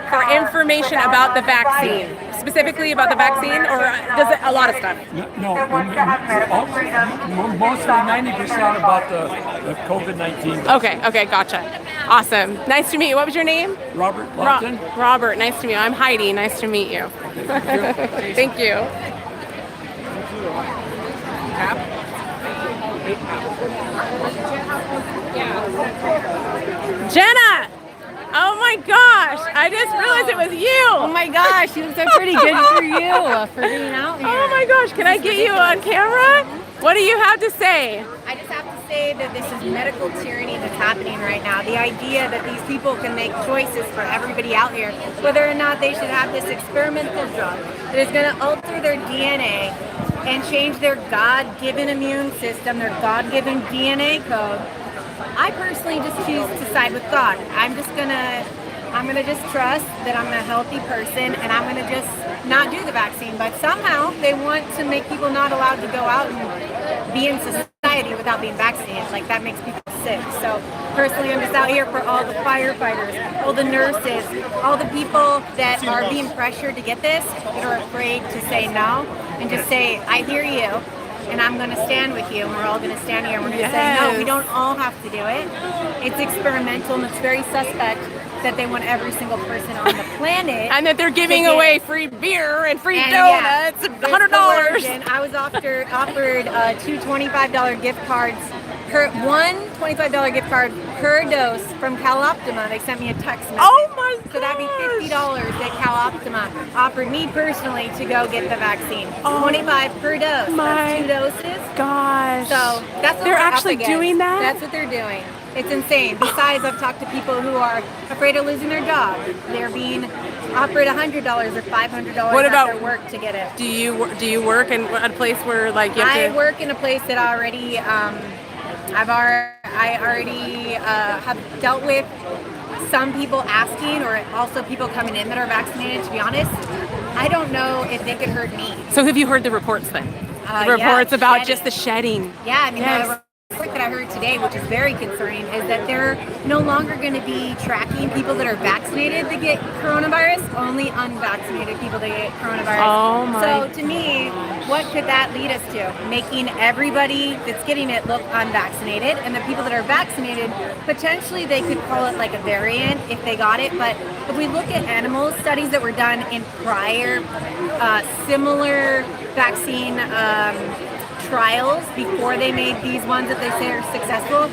for information about the vaccine, specifically about the vaccine, or does it a lot of stuff? No, mostly 90% about the COVID-19. Okay, gotcha. Awesome. Nice to meet you. What was your name? Robert Lupton. Robert, nice to meet you. I'm Heidi. Nice to meet you. Thank you. Jenna! Oh my gosh! I just realized it was you! Oh my gosh, you look so pretty. Good for you for being out here. Oh my gosh, can I get you on camera? What do you have to say? I just have to say that this is medical tyranny that's happening right now. The idea that these people can make choices for everybody out here, whether or not they should have this experimental drug that is going to alter their DNA and change their God-given immune system, their God-given DNA code. I personally just choose to side with God. I'm gonna just trust that I'm a healthy person, and I'm gonna just not do the vaccine. But somehow they want to make people not allowed to go out and be in society without being vaccinated. Like, that makes people sick. So personally, I'm just out here for all the firefighters, all the nurses, all the people that are being pressured to get this, that are afraid to say no, and just say, I hear you. And I'm going to stand with you, and we're all going to stand here, and we're going to say, no, we don't all have to do it. It's experimental, and it's very suspect that they want every single person on the planet. And that they're giving away free beer and free donuts, yeah, $100. And I was offered two $25 gift cards, one $25 gift card per dose from CalOptima. They sent me a text message. Oh my gosh. So that'd be $50 that CalOptima offered me personally to go get the vaccine. $25 per dose. That's 2 doses. Gosh. So that's what they're we're up actually against. doing that? That's what they're doing. It's insane. Besides, I've talked to people who are afraid of losing their job. They're being offered $100 or $500 What about after work to get it. Do you work in a place where, like, you have I to... work in a place that already I already have dealt with some people asking, or also people coming in that are vaccinated. To be honest, I don't know if they could hurt me. So have you heard the reports then? The reports about just the shedding. Yeah, I mean, Yes. the report that I heard today, which is very concerning, is that they're no longer going to be tracking people that are vaccinated that get coronavirus, only unvaccinated people that get coronavirus. Oh my. So to me, what could that lead us to? Making everybody that's getting it look unvaccinated, and the people that are vaccinated, potentially they could call it like a variant if they got it. But if we look at animal studies that were done in prior similar vaccine trials before they made these ones that they say are successful,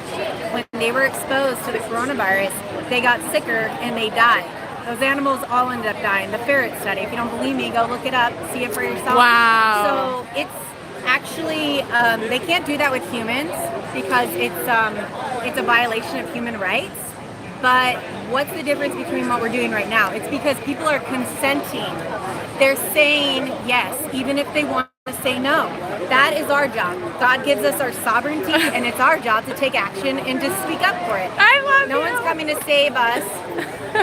when they were exposed to the coronavirus, they got sicker and they died. Those animals all ended up dying. The ferret study, if you don't believe me, go look it up, see it for yourself. Wow. So it's actually, they can't do that with humans because it's a violation of human rights. But what's the difference between what we're doing right now? It's because people are consenting. They're saying yes, even if they want to say no. That is our job. God gives us our sovereignty, and it's our job to take action and to speak up for it. I love No one's coming to save us.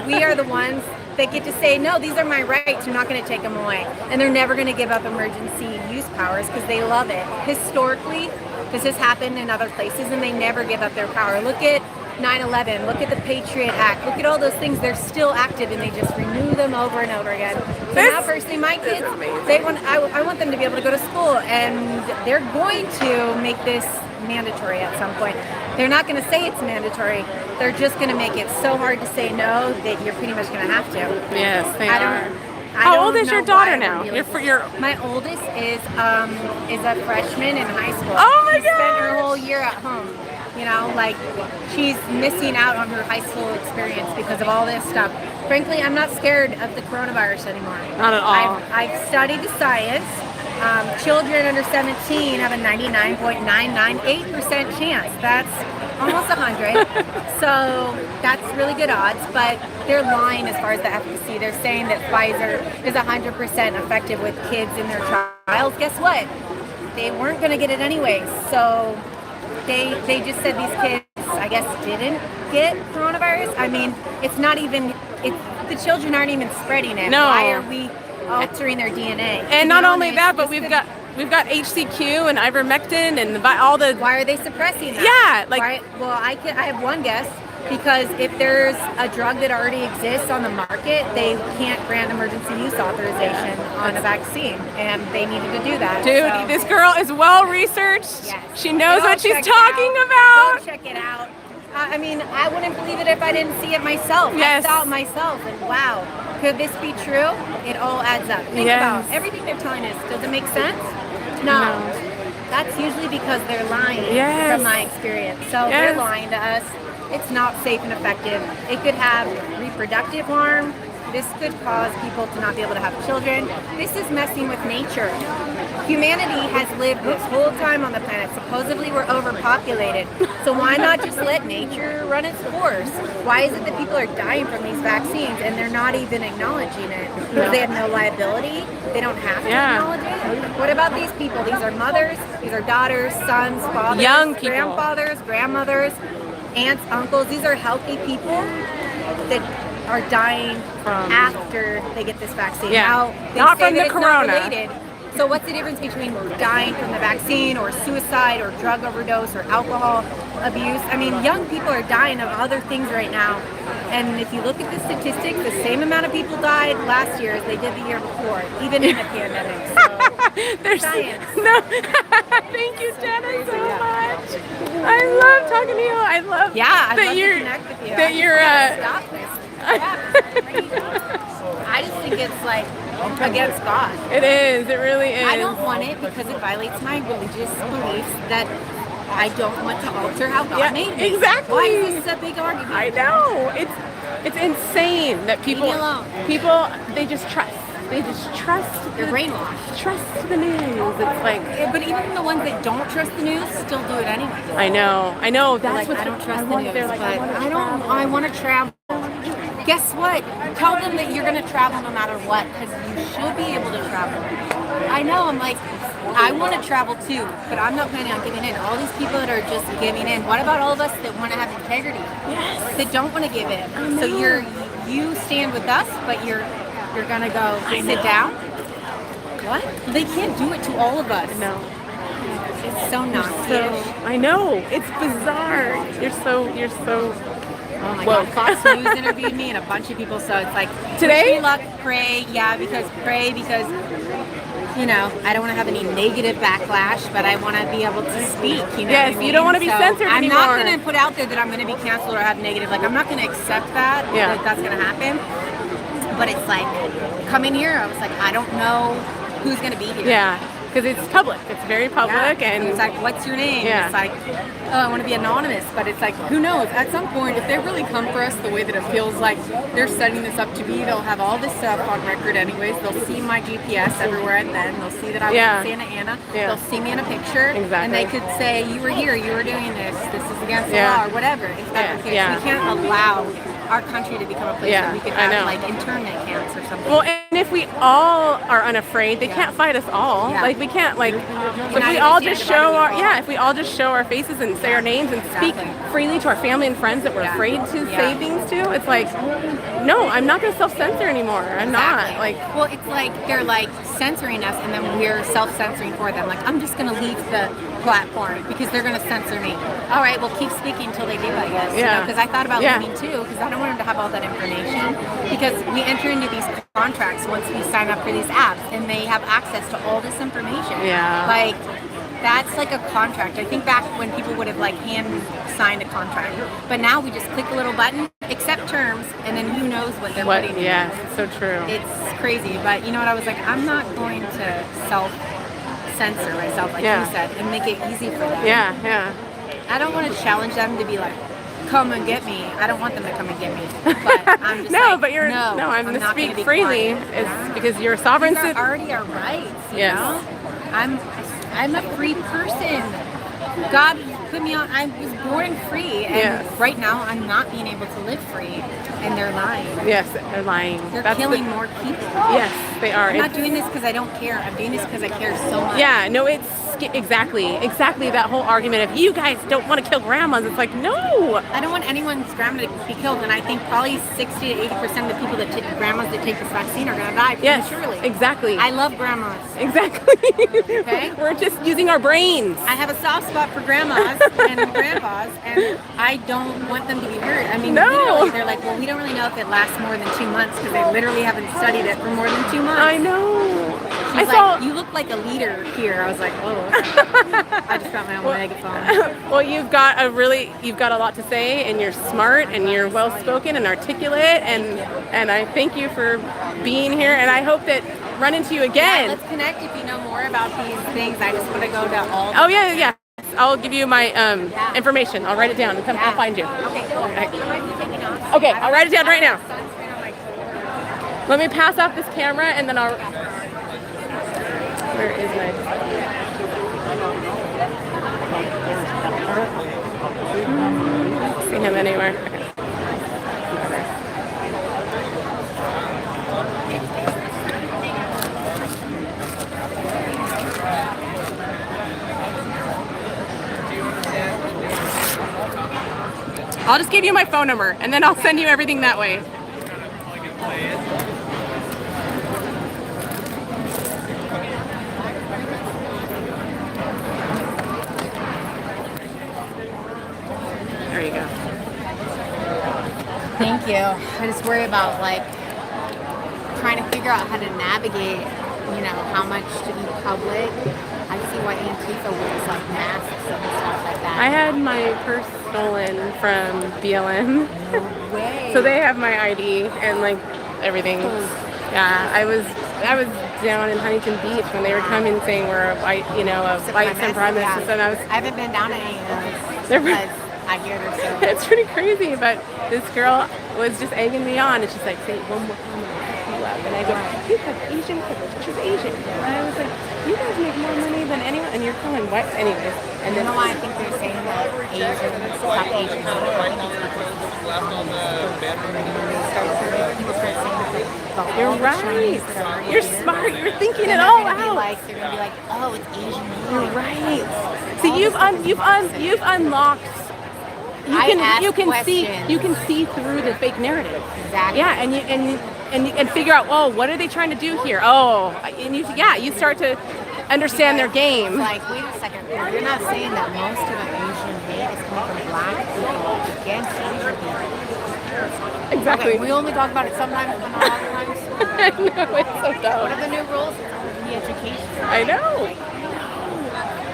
We are the ones that get to say, no, these are my rights. You're not going to take them away. And they're never going to give up emergency use powers because they love it. Historically, this has happened in other places, and they never give up their power. Look at 9/11, look at the Patriot Act, look at all those things. They're still active, and they just renew them over and over again. So now personally, my kids, I want them to be able to go to school, and they're going to make this mandatory at some point. They're not going to say it's mandatory. They're just going to make it so hard to say no that you're pretty much going to have to. Yes, they are. I How don't old is know your daughter why now? we're really- My oldest is a freshman in high school. Oh my She spent her whole year at home. You know, like, she's missing out on her high school experience because of all this stuff. Frankly, I'm not scared of the coronavirus anymore. Not at all. I've studied the science. Children under 17 have a 99.998% chance. That's almost 100. So that's really good odds, but they're lying as far as the efficacy. They're saying that Pfizer is 100% effective with kids in their trials. Guess what? They weren't going to get it anyways. So they just said these kids, I guess, didn't get coronavirus. I mean, it's not even, the children aren't even spreading it. No. Why are we altering their DNA? And not only that, but we've got HCQ and ivermectin and all the. Why are they suppressing that? Yeah, like. Well, I have one guess. Because if there's a drug that already exists on the market, they can't grant emergency use authorization on a vaccine, and they needed to do that. Dude, so. this girl is well researced. Yes. She knows Go what she's check it talking out. about. Go check it out. I mean, I wouldn't believe it if I didn't see it myself. Yes. I saw it myself, and wow, could this be true? It all adds up. Think about everything they're telling us. Does it make sense? No. That's usually because they're lying. Yes. From my experience. So they're lying to us. It's not safe and effective. It could have reproductive harm. This could cause people to not be able to have children. This is messing with nature. Humanity has lived this whole time on the planet. Supposedly we're overpopulated. So why not just let nature run its course? Why is it that people are dying from these vaccines and they're not even acknowledging it? Because they have no liability? They don't have to acknowledge it? What about these people? These are mothers, these are daughters, sons, fathers, Young people. grandfathers, grandmothers, aunts, uncles. These are healthy people that are dying after they get this vaccine. Yeah. Now, they Not say from that the it's corona. not related. So what's the difference between dying from the vaccine or suicide or drug overdose or alcohol abuse? I mean, young people are dying of other things right now. And if you look at the statistics, the same amount of people died last year as they did the year before, even in the pandemic. So, There's science. No. Thank you, Jenna, so much. I love talking to you. I love I'd that love you're to connect with you. that you're Stop this. I just think it's like against God. It is. It really is. I don't want it because it violates my religious beliefs that I don't want to alter how God made me. Exactly. Why is this a big argument? I know. It's insane that people they just trust. They just trust. They're brainwashed. Trust the news. It's like. But even the ones that don't trust the news still do it anyway. I know. That's like, what I don't trust the news, they're like, but I want to travel. Guess what? Tell them that you're going to travel no matter what, because you should be able to travel. I know. I'm like, I want to travel too, but I'm not planning on giving in. All these people that are just giving in. What about all of us that want to have integrity? Yes. That don't want to give in. So you stand with us, but you're gonna go sit down. What? They can't do it to all of us. No. It's so Nazi-ish. I know. It's bizarre. You're so. Oh my God, Fox News interviewed me and a bunch of people, so it's like, today? Wish me luck, pray, because, you know, I don't want to have any negative backlash, but I want to be able to speak, you know Yes, what I mean? you don't want to be censored I'm anymore. not going to put out there that I'm going to be canceled or have negative, like, I'm not going to accept that that's going to happen, but it's like, coming here, I was like, I don't know who's going to be here. Yeah. Because it's public. It's very public, and it's like, what's your name? Yeah. It's like, oh, I want to be anonymous, but it's like, who knows? At some point, if they really come for us the way that it feels like they're setting this up to be, they'll have all this stuff on record anyways. They'll see my GPS everywhere I've been. They'll see that I was in Santa Ana. Yeah. They'll see me in a picture, Exactly. and they could say, you were here, you were doing this, this is against the Yeah. law, or whatever. If that's the case, Yeah. we can't allow our country to become a place Yeah, where we could I know. have like internment camps or something. Well, and if we all are unafraid, they can't fight us all. Yeah. Like we can't if not we all even just stand show by the if we all just show our faces and say our names and speak freely to our family and friends that we're afraid to say things to, it's like, no, I'm not going to self-censor anymore. I'm not. Like, well, it's like they're like censoring us, and then we're self-censoring for them. Like, I'm just going to leave the platform because they're going to censor me. All right, well, keep speaking until they do, I guess. Yeah. Because I thought about Yeah. leaving too, because I don't want them to have all that information. Because we enter into these contracts once we sign up for these apps, and they have access to all this information. Yeah. Like, that's like a contract. I think back when people would have like hand signed a contract, but now we just click a little button, accept terms, and then who knows what they're putting in. Yeah, it's so true. It's crazy, but you know what? I was like, I'm not going to self-censor myself, like Yeah. you said, and make it easy for them. Yeah. I don't want to challenge them to be like, come and get me. I don't want them to come and get me. But I'm just No, like, but you're no, I'm going to not speak gonna be freely quiet. is because you're a sovereign These are citizen. already our rights, you Yes. know? I'm a free person. God put me on. I was born free, and right now I'm not being able to live free, and they're lying. Yes, they're lying. They're killing more people. Yes, they are. I'm not doing this because I don't care. I'm doing this because I care so much. Yeah, no, it's exactly that whole argument of you guys don't want to kill grandmas. It's like, no. I don't want anyone's grandma to be killed, and I think probably 60 to 80% of the people that grandmas that take this vaccine are going to die prematurely. Yes, exactly. I love grandmas. Exactly. Okay? We're just using our brains. I have a soft spot for grandmas and grandpas, and I don't want them to be hurt. I mean, literally, they're like, well, we don't really know if it lasts more than 2 months because they literally haven't studied it for more than 2 months. I know. She's like, you look like a leader here. I was like, whoa. I just got my own megaphone. Well, you've got a lot to say, and you're smart, and you're well spoken and articulate, and I thank you for being here, and I hope that run into you again. Yeah, let's connect if you know more about these things. I just want to go to all. Oh yeah. I'll give you my information. I'll write it down and I'll find you. Okay, cool. Okay, I'll write it down right now. Let me pass off this camera, and then I'll. Where is my? See him anywhere. I'll just give you my phone number, and then I'll send you everything that way. There you go. Thank you. I just worry about trying to figure out how to navigate, how much to be public. I see why Antifa wears masks and stuff like that. I had my purse stolen from BLM. No way. So they have my ID and everything. Yeah, I was down in Huntington Beach when they were coming saying we're a white supremacist, and I haven't been down to any of those because I hear they're so. It's pretty crazy, but this girl was just egging me on, and she's like, say one more time, and I go, you have Asian privilege. She's Asian, and I was like, you guys make more money than anyone, and you're calling white, anyways. And you know why I think they're saying that Asians, top Asians, You're right. You're smart. You're thinking it all out. They're gonna be like, oh, it's Asian. You're right. See, you've unlocked. You can see through the fake narrative. Exactly. Yeah, and figure out, oh, what are they trying to do here? Oh, and you start to understand their game. It's like, wait a second, you're not saying that most of the Asian hate is coming from black people against Asian people. Exactly. Okay, we only talk about it sometimes, but not all the times. I know, it's so dumb. What are the new rules? It's only education. I know.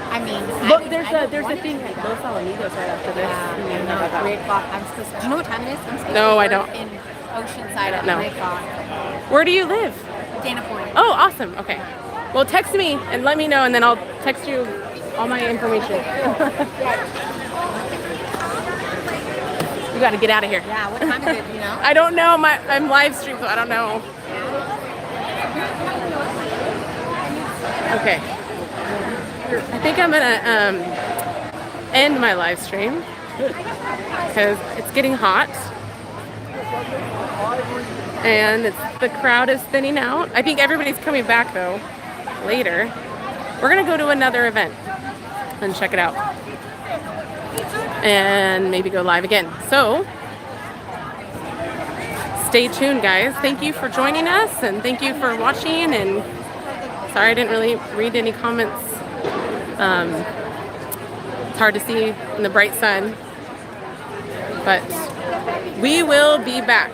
I mean, look, there's a thing at Los Alamitos right after this. Yeah, I know. At 3 o'clock. I'm supposed to. Do you know what time it is? I'm supposed No, to I don't. In Oceanside at 3 o'clock. Where do you live? Dana Point. Oh, awesome. Okay. Well, text me and let me know, and then I'll text you all my information. We got to get out of here. Yeah. What time is it? You know? I don't know. I'm live streaming, so I don't know. Okay. I think I'm gonna end my live stream because it's getting hot and the crowd is thinning out. I think everybody's coming back though later. We're gonna go to another event and check it out and maybe go live again. So stay tuned, guys. Thank you for joining us and thank you for watching, and sorry I didn't really read any comments. It's hard to see in the bright sun, but we will be back.